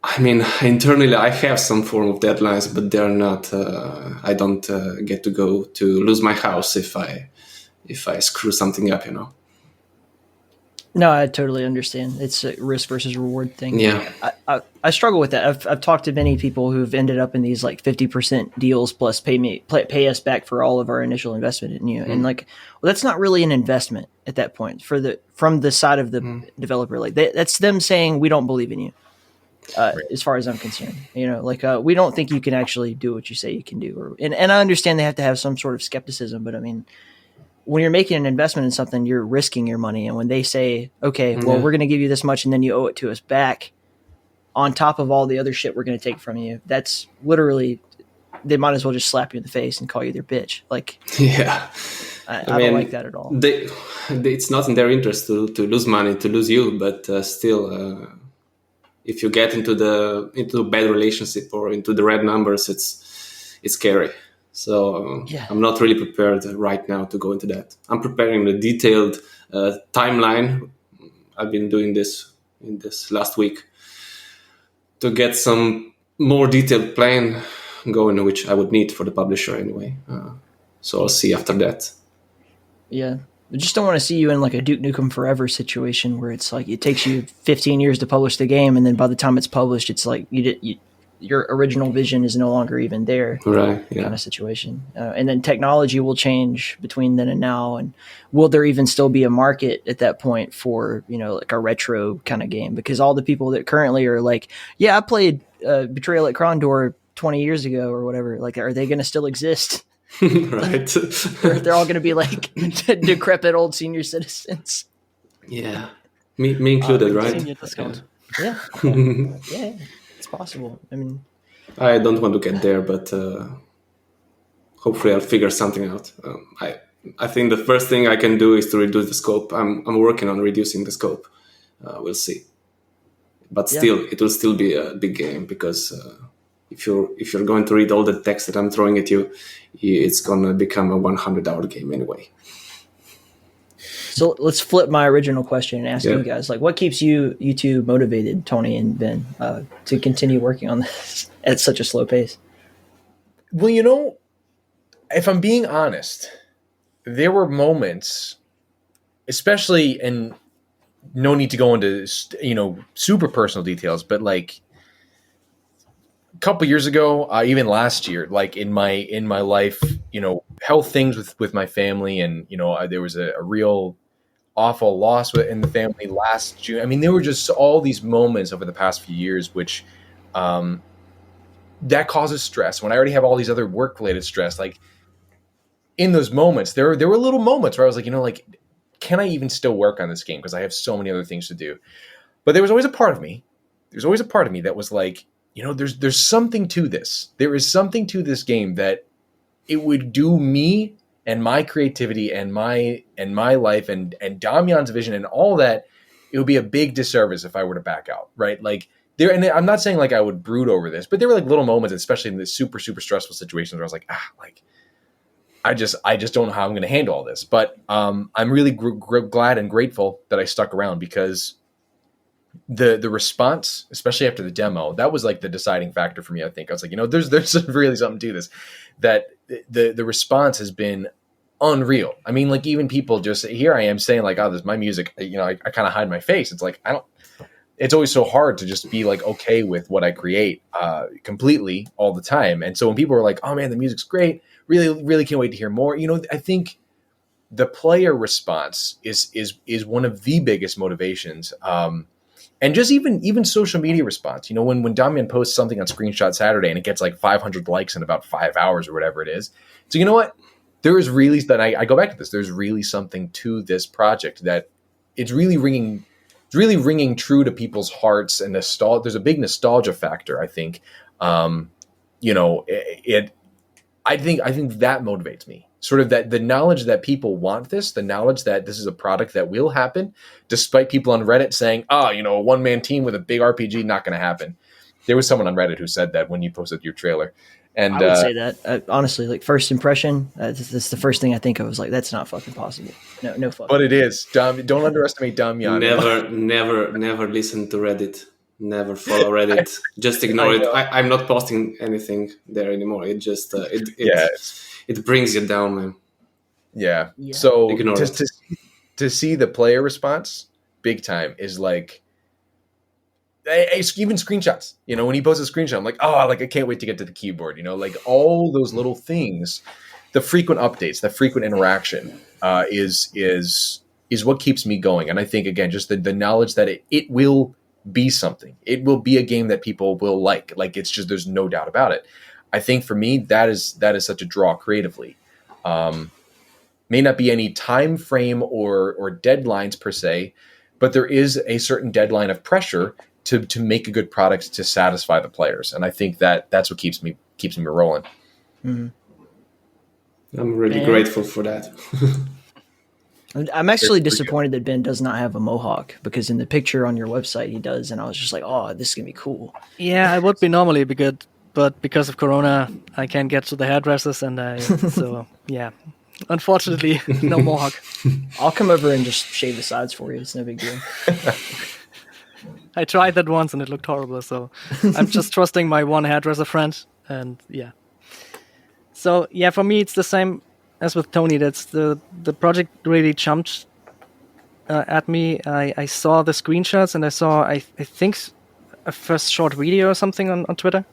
I mean, internally I have some form of deadlines, but they're not. I don't get to go to lose my house if I screw something up. No, I totally understand. It's a risk versus reward thing. Yeah. I struggle with that. I've talked to many people who've ended up in these like 50% deals plus pay us back for all of our initial investment in you. And like, well, that's not really an investment at that point from the side of the developer. Like that's them saying, we don't believe in you. As far as I'm concerned, we don't think you can actually do what you say you can do. And I understand they have to have some sort of skepticism, but I mean, when you're making an investment in something, you're risking your money. And when they say, okay, well, we're going to give you this much and then you owe it to us back on top of all the other shit we're going to take from you, that's literally, they might as well just slap you in the face and call you their bitch. Like, yeah, I don't like that at all. It's not in their interest to lose money, to lose you, but still, if you get into a bad relationship or into the red numbers, it's scary. So I'm not really prepared right now to go into that. I'm preparing the detailed timeline. I've been doing this in this last week to get some more detailed plan going, which I would need for the publisher anyway. So I'll see after that. Yeah. I just don't want to see you in like a Duke Nukem Forever situation where it's like it takes you 15 years to publish the game, and then by the time it's published, it's like your original vision is no longer even there. Right. Yeah. Kind of situation. And then technology will change between then and now. And will there even still be a market at that point for, like a retro kind of game? Because all the people that currently are like, yeah, I played Betrayal at Krondor 20 years ago or whatever. Like, are they going to still exist? Right. They're all going to be like decrepit old senior citizens. Yeah. Me included, right? Senior discount. Yeah. Yeah. It's possible. I mean, I don't want to get there, but hopefully I'll figure something out. I think the first thing I can do is to reduce the scope. I'm working on reducing the scope. We'll see. But still, it will still be a big game because if you're going to read all the text that I'm throwing at you, it's gonna become a 100-hour game anyway. So let's flip my original question and ask you guys, like, what keeps you two motivated, Tony and Ben, to continue working on this at such a slow pace? Well, if I'm being honest, there were moments, especially, and no need to go into, super personal details, but like a couple years ago, even last year, like in my life, health things with my family, and, there was a real awful loss in the family last June. I mean, there were just all these moments over the past few years, which that causes stress. When I already have all these other work-related stress, like in those moments, there were little moments where I was like, can I even still work on this game? Because I have so many other things to do. But there was always a part of me. There's always a part of me that was like, there's something to this. There is something to this game that it would do me and my creativity and my life and Damjan's vision and all that, it would be a big disservice if I were to back out, right? Like and I'm not saying like I would brood over this, but there were like little moments, especially in the super, super stressful situations where I was like, I just don't know how I'm going to handle all this. But I'm really glad and grateful that I stuck around, because the response, especially after the demo, that was like the deciding factor for me. I think I was like, there's really something to this, that the response has been unreal. I mean, like even people just here I am saying like, this is my music. I kind of hide my face. It's like, it's always so hard to just be like, okay with what I create completely all the time. And so when people are like, oh man, the music's great, really, really can't wait to hear more. I think the player response is one of the biggest motivations. And just even social media response, when Damjan posts something on Screenshot Saturday and it gets like 500 likes in about 5 hours or whatever it is. So you know what? There is really, that I go back to this, there's really something to this project that it's really ringing true to people's hearts, and there's a big nostalgia factor, I think. I think that motivates me. Sort of that the knowledge that people want this, the knowledge that this is a product that will happen, despite people on Reddit saying, "Oh, a one-man team with a big RPG, not going to happen." There was someone on Reddit who said that when you posted your trailer, and I would say that honestly, like first impression, that's the first thing I think of. Was like, that's not fucking possible. No fucking. But it is. Don't underestimate Damjan. Never listen to Reddit. Never follow Reddit. Just ignore it. I'm not posting anything there anymore. It just it brings you down, man. Yeah. So Ignore it. to see the player response, big time, is like even screenshots. When he posts a screenshot, I'm like, oh, like I can't wait to get to the keyboard. Like all those little things, the frequent updates, the frequent interaction is what keeps me going. And I think again, just the knowledge that it will be something. It will be a game that people will like. Like it's just there's no doubt about it. I think for me that is such a draw creatively. May not be any time frame or deadlines per se, but there is a certain deadline of pressure to make a good product to satisfy the players, and I think that's what keeps me rolling. Mm-hmm. I'm really grateful for that. I'm actually disappointed that Ben does not have a mohawk, because in the picture on your website he does, and I was just like, oh, this is gonna be cool. Yeah, I would be normally but because of Corona, I can't get to the hairdressers, and so yeah, unfortunately, no mohawk. I'll come over and just shave the sides for you. It's no big deal. I tried that once and it looked horrible, so I'm just trusting my one hairdresser friend, and yeah. So yeah, for me it's the same as with Tony. That's the project really jumped at me. I saw the screenshots and I saw I think a first short video or something on Twitter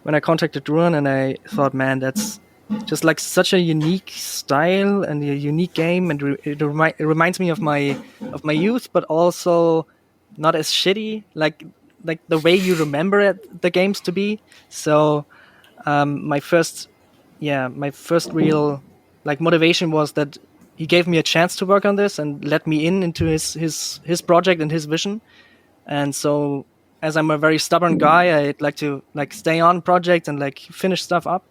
when I contacted Ruan, and I thought, man, that's just like such a unique style and a unique game, and it reminds me of my youth, but also not as shitty, like the way you remember the games to be. So my first real like motivation was that he gave me a chance to work on this and let me into his project and his vision. And so, as I'm a very stubborn guy, I'd like to like stay on projects and like finish stuff up.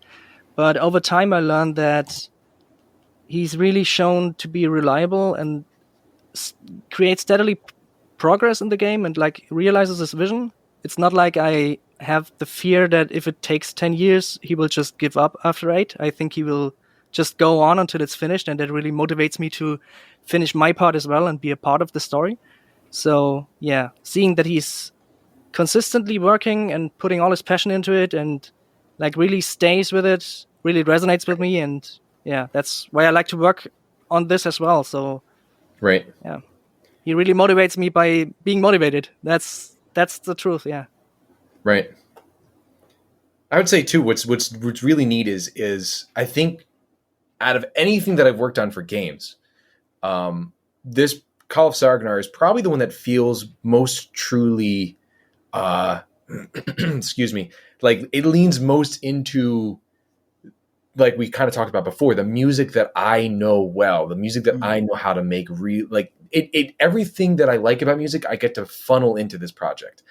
But over time, I learned that he's really shown to be reliable and create steadily progress in the game and like realizes his vision. It's not like I have the fear that if it takes 10 years, he will just give up after 8. I think he will just go on until it's finished, and that really motivates me to finish my part as well and be a part of the story. So yeah, seeing that he's consistently working and putting all his passion into it and like really stays with it, really resonates with me, and yeah, that's why I like to work on this as well. So right, yeah, he really motivates me by being motivated. That's the truth. Yeah, right. I would say too, what's really neat is I think out of anything that I've worked on for games, this Call of Saregnar is probably the one that feels most truly, excuse me, like it leans most into, like we kind of talked about before, the music that I know well, the music that I know how to make like it everything that I like about music, I get to funnel into this project.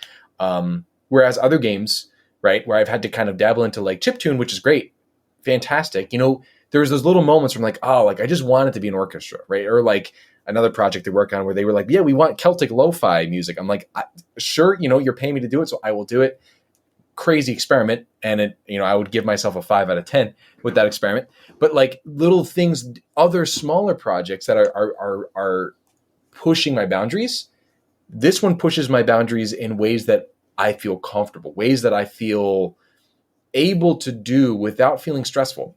Whereas other games, right, where I've had to kind of dabble into like chiptune, which is great, fantastic. There was those little moments where I'm like, oh, like I just want it to be an orchestra, right? Or like another project they work on where they were like, yeah, we want Celtic lo-fi music. I'm like, sure, you're paying me to do it, so I will do it. Crazy experiment, and it, I would give myself a 5 out of 10 with that experiment. But like little things, other smaller projects that are pushing my boundaries. This one pushes my boundaries in ways that I feel comfortable, ways that I feel able to do without feeling stressful.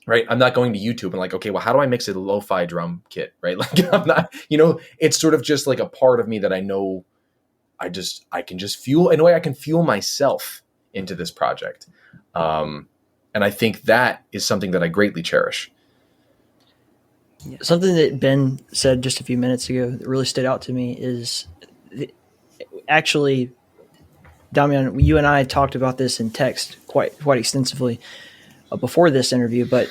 Right. I'm not going to YouTube and like, okay, well, how do I mix a lo-fi drum kit? Right. Like I'm not, it's sort of just like a part of me that I know I can just fuel, in a way I can fuel myself into this project. And I think that is something that I greatly cherish. Yeah. Something that Ben said just a few minutes ago that really stood out to me is actually, Damjan, you and I talked about this in text quite extensively before this interview, but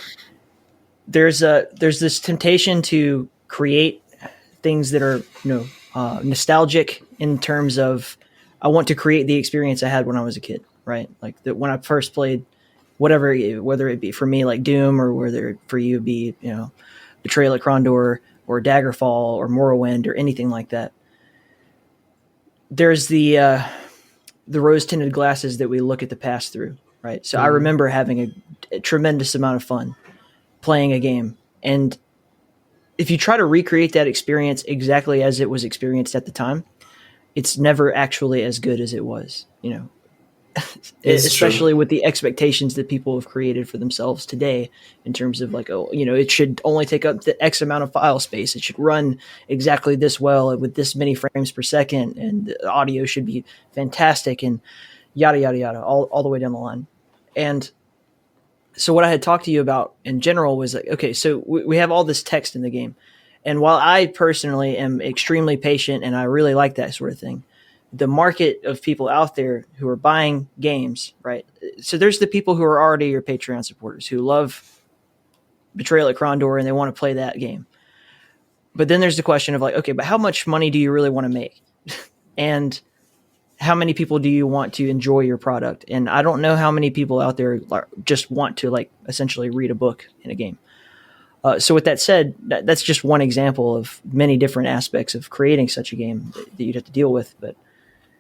there's this temptation to create things that are nostalgic in terms of I want to create the experience I had when I was a kid, right? Like that when I first played whatever, whether it be for me like Doom, or whether for you be, Betrayal at Krondor or Daggerfall or Morrowind or anything like that. There's the rose-tinted glasses that we look at the past through, right? So I remember having a tremendous amount of fun playing a game, and if you try to recreate that experience exactly as it was experienced at the time, it's never actually as good as it was, especially true. with the expectations that people have created for themselves today in terms of like, it should only take up the X amount of file space. It should run exactly this well with this many frames per second, and the audio should be fantastic, and yada, yada, yada, all the way down the line. And so what I had talked to you about in general was like, okay, so we have all this text in the game. And while I personally am extremely patient and I really like that sort of thing, the market of people out there who are buying games, right? So there's the people who are already your Patreon supporters who love Betrayal at Krondor and they want to play that game. But then there's the question of like, okay, but how much money do you really want to make? And how many people do you want to enjoy your product? And I don't know how many people out there just want to like essentially read a book in a game. So with that said, that's just one example of many different aspects of creating such a game that you'd have to deal with. But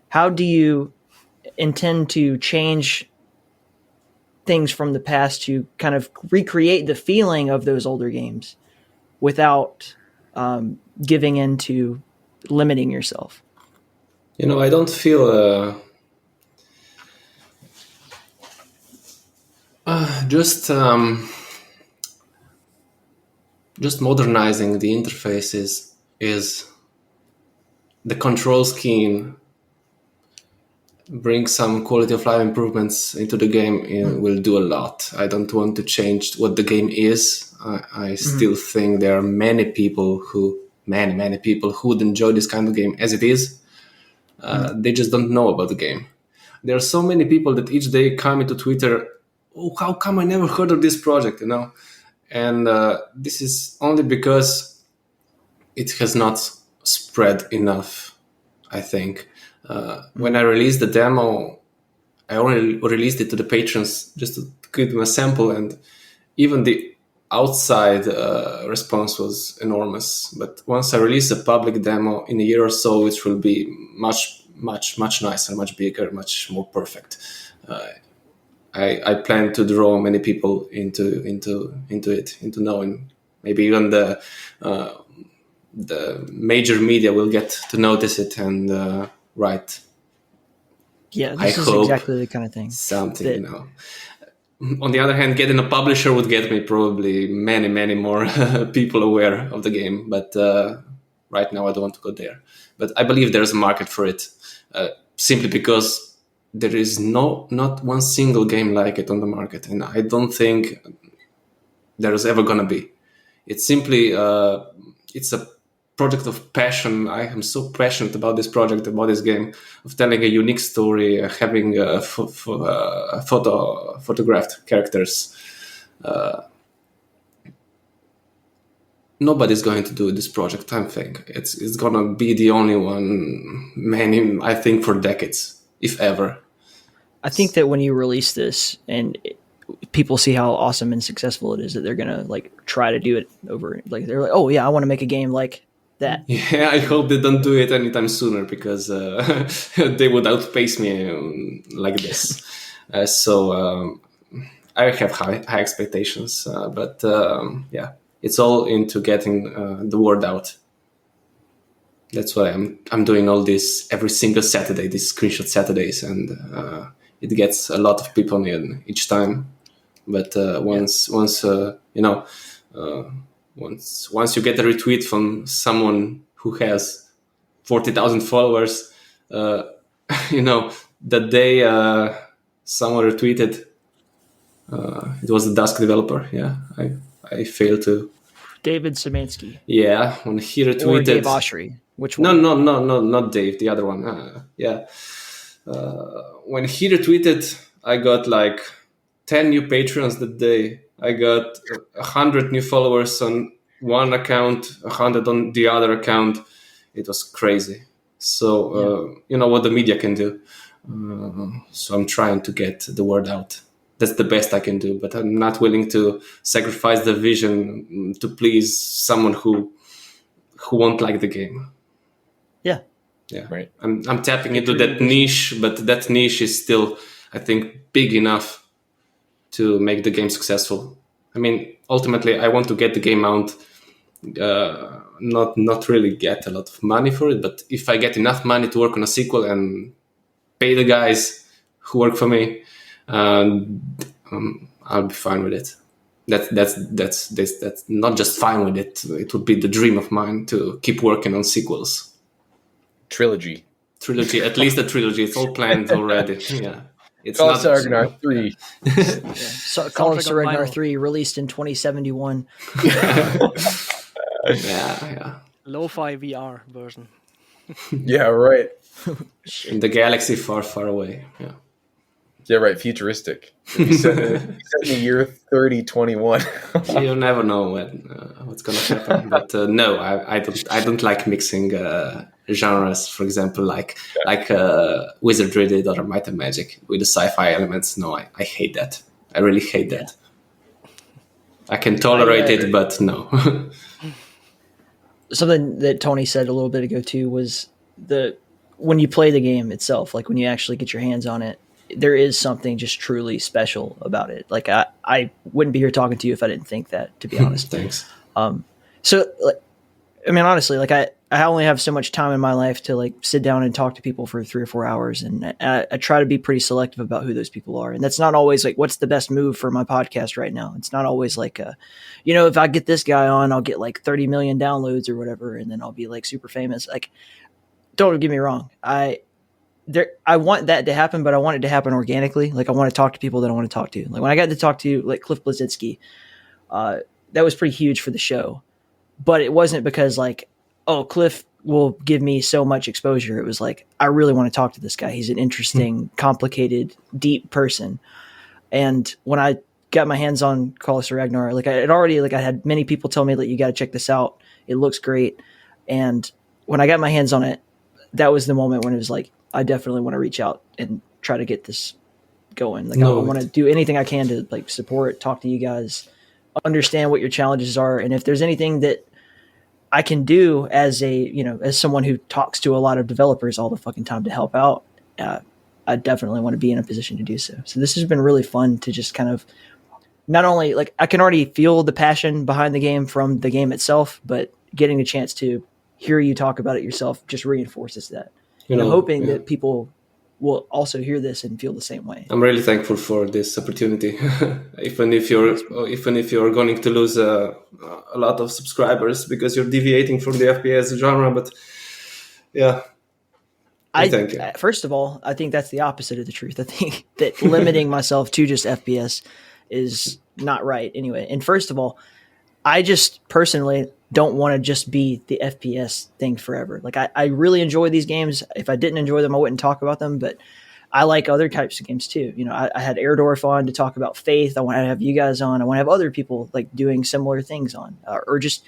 how do you intend to change things from the past to kind of recreate the feeling of those older games without giving in to limiting yourself? I don't feel just modernizing the interfaces is the control scheme. Bring some quality of life improvements into the game, it will do a lot. I don't want to change what the game is. I still think there are many people who would enjoy this kind of game as it is. They just don't know about the game. There are so many people that each day come into Twitter, oh, how come I never heard of this project, And this is only because it has not spread enough, I think. When I released the demo, I only released it to the patrons just to give them a sample, and even the outside response was enormous. But once I release a public demo in a year or so, it will be much, much, much nicer, much bigger, much more perfect. I plan to draw many people into it, into knowing. Maybe even the major media will get to notice it and write. Yeah, this is exactly the kind of thing. Something, On the other hand, getting a publisher would get me probably many, many more people aware of the game. But right now, I don't want to go there. But I believe there's a market for it, simply because there is not one single game like it on the market, and I don't think there's ever gonna be. It's simply it's a project of passion. I am so passionate about this project, about this game, of telling a unique story, having photographed characters. Nobody's going to do this project, I think. It's gonna be the only one, I think, for decades, if ever. I think that when you release this and people see how awesome and successful it is, that they're gonna like try to do it over. Like they're like, oh yeah, I want to make a game like that. Yeah, I hope they don't do it anytime sooner, because they would outpace me like this. So I have high expectations, but yeah, it's all into getting the word out. That's why I'm doing all this every single Saturday, these screenshot Saturdays, and it gets a lot of people in each time. But once you get a retweet from someone who has 40,000 followers, that day someone retweeted. It was the Dusk developer. Yeah, I failed to. David Szymanski. Yeah, when he retweeted. Or Dave Oshry. Which one? No, not Dave. The other one. Yeah. When he retweeted, I got like 10 new patrons that day. I got 100 new followers on one account, 100 on the other account. It was crazy. So, you know what the media can do. So I'm trying to get the word out. that's the best I can do. But I'm not willing to sacrifice the vision to please someone who won't like the game. Yeah. Yeah, Right. I'm tapping into that niche, but that niche is still, I think, big enough to make the game successful. I mean, ultimately, I want to get the game out, not really get a lot of money for it, but if I get enough money to work on a sequel and pay the guys who work for me, I'll be fine with it. That's not just fine with it. It would be the dream of mine to keep working on sequels. Trilogy, at least a trilogy. It's all planned already. Yeah, it's Call not of Saregnar 3. So, Call of Sounds like a Saregnar Bible. 3 released in 2071. Yeah. Lo-fi VR version. Yeah, right. In the galaxy far, far away. Yeah. Yeah, right. Futuristic. You set in the year 3021. You never know what's gonna happen. But no, I don't like mixing genres. For example, like Wizardry did or Might and Magic with the sci-fi elements. No, I hate that. I really hate that. I can tolerate it, but no. Something that Tony said a little bit ago too was when you play the game itself, like when you actually get your hands on it, there is something just truly special about it. Like I wouldn't be here talking to you if I didn't think that, to be honest. Thanks. So, like, I mean, honestly, like I only have so much time in my life to like sit down and talk to people for 3 or 4 hours, and I try to be pretty selective about who those people are. And that's not always like what's the best move for my podcast right now. It's not always like, if I get this guy on, I'll get like 30 million downloads or whatever, and then I'll be like super famous. Like, don't get me wrong, I want that to happen, but I want it to happen organically. Like, I want to talk to people that I want to talk to. Like when I got to talk to like Cliff Blazitsky, that was pretty huge for the show. But it wasn't because like, oh, Cliff will give me so much exposure. It was like, I really want to talk to this guy. He's an interesting, complicated, deep person. And when I got my hands on Call of Saregnar, like I had many people tell me that you got to check this out. It looks great. And when I got my hands on it, that was the moment when it was like, I definitely want to reach out and try to get this going. Like I want to do anything I can to like support, talk to you guys, understand what your challenges are. And if there's anything that I can do as as someone who talks to a lot of developers all the fucking time to help out, I definitely want to be in a position to do so. So this has been really fun to just kind of not only like I can already feel the passion behind the game from the game itself, but getting a chance to hear you talk about it yourself just reinforces that. And I'm hoping that people will also hear this and feel the same way. I'm really thankful for this opportunity. even if you're going to lose a lot of subscribers because you're deviating from the FPS genre, but yeah. Thank you. First of all, I think that's the opposite of the truth. I think that limiting myself to just FPS is not right anyway. And first of all, I just personally don't want to just be the FPS thing forever. Like I really enjoy these games. If I didn't enjoy them, I wouldn't talk about them, but I like other types of games too. I had Airdorf on to talk about Faith. I want to have you guys on. I want to have other people like doing similar things on, or just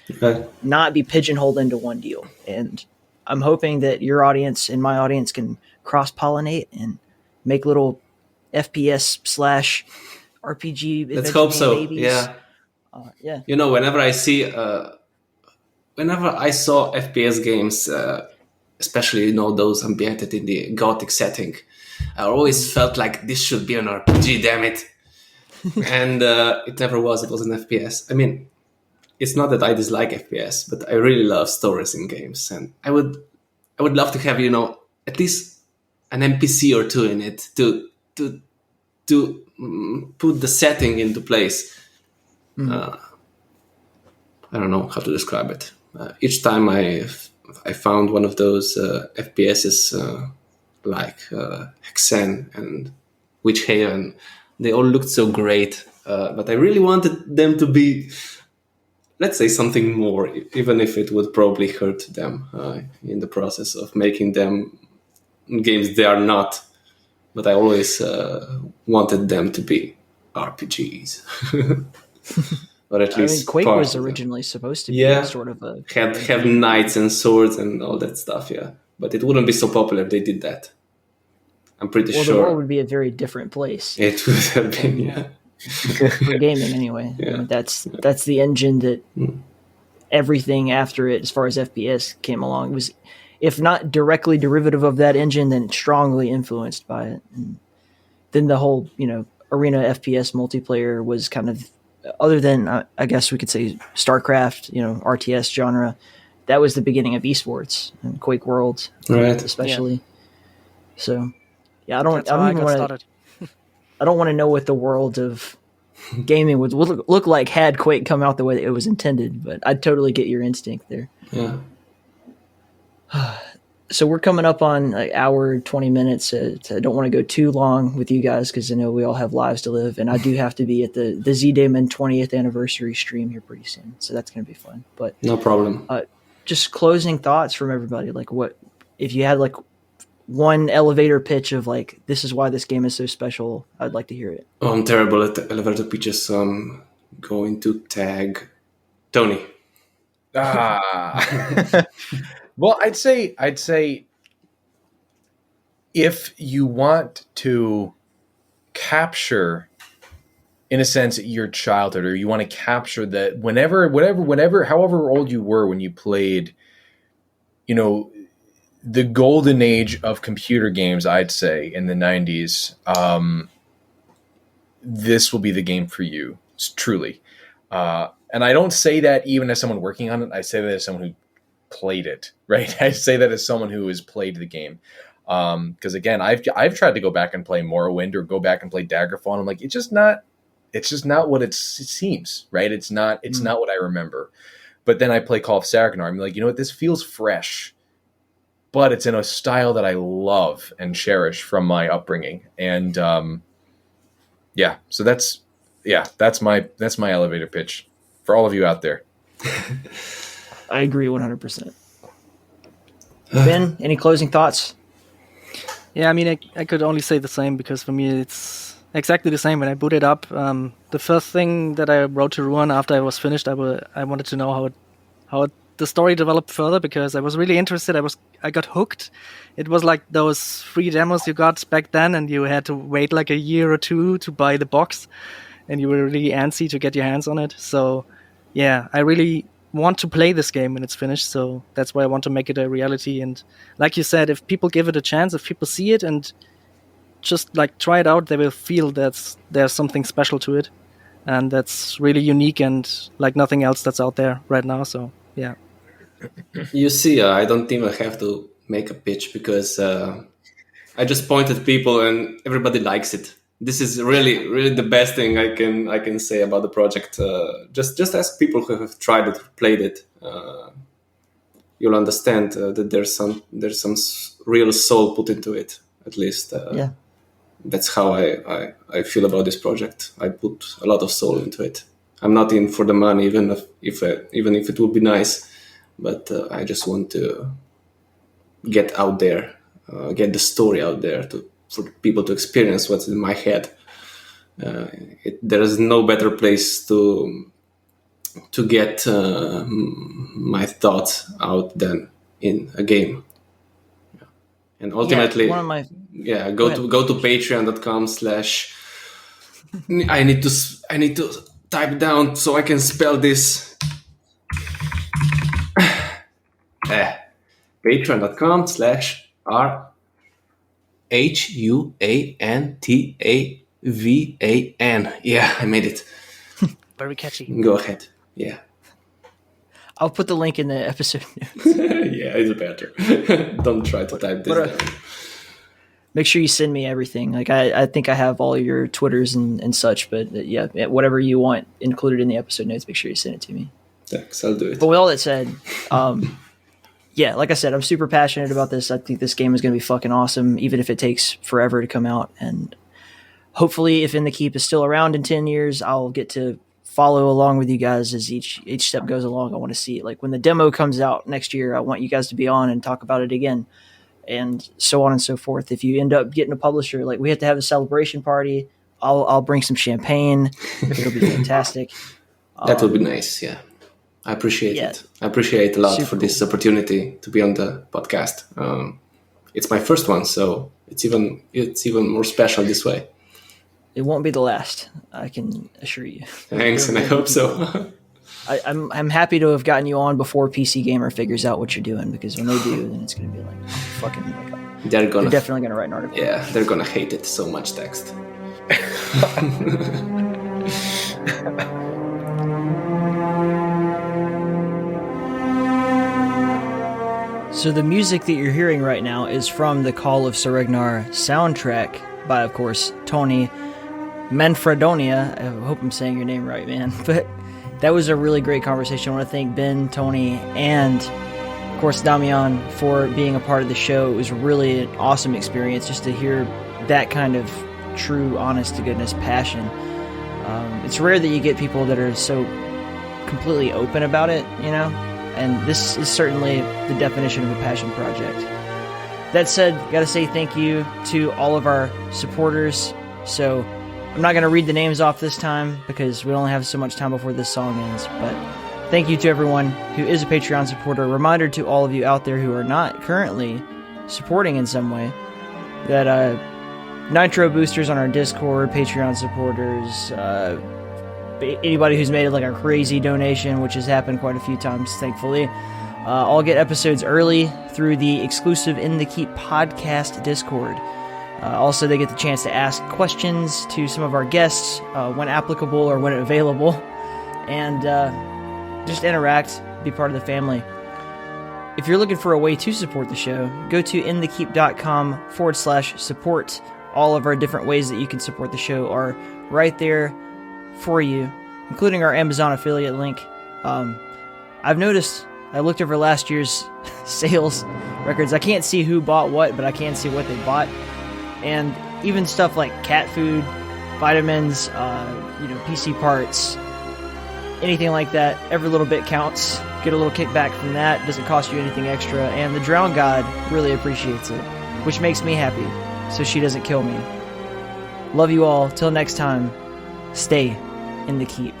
not be pigeonholed into one deal. And I'm hoping that your audience and my audience can cross-pollinate and make little FPS / RPG. Let's hope so. Babies. Yeah. Yeah. Whenever I saw FPS games, especially those ambiented in the Gothic setting, I always felt like this should be an RPG, damn it. And it never was. It was an FPS. I mean, it's not that I dislike FPS, but I really love stories in games, and I would love to have at least an NPC or two in it to put the setting into place. I don't know how to describe it. Each time I found one of those FPSs like Hexen and Witch Haven, they all looked so great, but I really wanted them to be, let's say, something more, even if it would probably hurt them in the process of making them games they are not. But I always wanted them to be RPGs. Or at least Quake was originally supposed to be sort of a... Have knights and swords and all that stuff, yeah. But it wouldn't be so popular if they did that. I'm pretty Well, sure the world would be a very different place it would have been. Yeah. for gaming anyway. I mean, that's the engine that everything after it, as far as FPS came along, was, if not directly derivative of that engine, then strongly influenced by it. And then the whole, arena FPS multiplayer was kind of, other than I guess we could say StarCraft, RTS genre, that was the beginning of esports and Quake World, Right. especially. So, yeah, I don't That's how I even got want started. I don't want to know what the world of gaming would look like had Quake come out the way that it was intended, but I totally get your instinct there. Yeah. So we're coming up on like hour 20 minutes. I don't want to go too long with you guys because I know we all have lives to live, and I do have to be at the Z-Daemon 20th anniversary stream here pretty soon, so that's going to be fun. But No problem. just closing thoughts from everybody. Like, what if you had like one elevator pitch of like, this is why this game is so special? I'd like to hear it. Oh, I'm terrible at elevator pitches, so I'm going to tag Tony. Well, I'd say if you want to capture, in a sense, your childhood, or you want to capture that however old you were when you played, the golden age of computer games, I'd say in the 90s, this will be the game for you, truly. And I don't say that even as someone working on it. I say that as someone who played it, right? I say that as someone who has played the game. Because again, I've tried to go back and play Morrowind or go back and play Daggerfall. I'm like, it's just not what it seems, right? It's not what I remember. But then I play Call of Saregnar. I'm like, this feels fresh, but it's in a style that I love and cherish from my upbringing. And so that's my elevator pitch for all of you out there. I agree 100%. Ben, any closing thoughts? Yeah, I mean, I could only say the same, because for me it's exactly the same. When I booted up, the first thing that I wrote to Ruan after I was finished, I wanted to know how the story developed further, because I was really interested. I got hooked. It was like those free demos you got back then, and you had to wait like a year or two to buy the box, and you were really antsy to get your hands on it. So yeah, I really want to play this game when it's finished, so that's why I want to make it a reality. And like you said, if people give it a chance, if people see it and just like try it out, they will feel that there's something special to it, and that's really unique and like nothing else that's out there right now. So yeah. You see, I don't even have to make a pitch, because I just point at people and everybody likes it. This is really, really the best thing I can say about the project. Just ask people who have tried it, played it. You'll understand that there's some real soul put into it. At least, Yeah. That's how I feel about this project. I put a lot of soul into it. I'm not in for the money, even if it would be nice, but I just want to get out there, get the story out there for people to experience what's in my head. There is no better place to get my thoughts out than in a game. And ultimately, one of my go to patreon.com/ I need to type down so I can spell this. patreon.com/RHUANTAVAN. Yeah, I made it. Very catchy. Go ahead. Yeah. I'll put the link in the episode notes. Yeah, it's better. Don't try to type this down. Make sure you send me everything. Like I think I have all your Twitters and such, but yeah, whatever you want included in the episode notes, make sure you send it to me. Thanks, I'll do it. But with all that said, yeah, like I said, I'm super passionate about this. I think this game is going to be fucking awesome, even if it takes forever to come out. And hopefully, if In the Keep is still around in 10 years, I'll get to follow along with you guys as each step goes along. I want to see it. Like when the demo comes out next year, I want you guys to be on and talk about it again, and so on and so forth. If you end up getting a publisher, like we have to have a celebration party. I'll bring some champagne. It'll be fantastic. That would be nice. Yeah. I appreciate it. I appreciate it a lot for this opportunity to be on the podcast. it's my first one, so it's even more special this way. It won't be the last, I can assure you. Thanks, and I hope so. I'm happy to have gotten you on before PC Gamer figures out what you're doing, because when they do, then it's going to be like fucking like They're definitely going to write an article. Yeah, they're gonna hate it. So much text. So the music that you're hearing right now is from the Call of Saregnar soundtrack by, of course, Tony Manfredonia. I hope I'm saying your name right, man. But that was a really great conversation. I want to thank Ben, Tony, and of course Damjan for being a part of the show. It was really an awesome experience just to hear that kind of true, honest-to-goodness passion. It's rare that you get people that are so completely open about it, you know? And this is certainly the definition of a passion project. That said, gotta say thank you to all of our supporters. So I'm not gonna read the names off this time because we only have so much time before this song ends, but thank you to everyone who is a Patreon supporter. A reminder to all of you out there who are not currently supporting in some way that Nitro boosters on our Discord, Patreon supporters, anybody who's made like a crazy donation, which has happened quite a few times, thankfully, all get episodes early through the exclusive In the Keep podcast Discord. Also, they get the chance to ask questions to some of our guests when applicable or when available, and just interact, be part of the family. If you're looking for a way to support the show, go to inthekeep.com/support. All of our different ways that you can support the show are right there for you, including our Amazon affiliate link. I've noticed, I looked over last year's sales records. I can't see who bought what, but I can see what they bought. And even stuff like cat food, vitamins, PC parts, anything like that, every little bit counts. Get a little kickback from that. Doesn't cost you anything extra. And the Drowned God really appreciates it, which makes me happy, so she doesn't kill me. Love you all. Till next time, stay in the keep.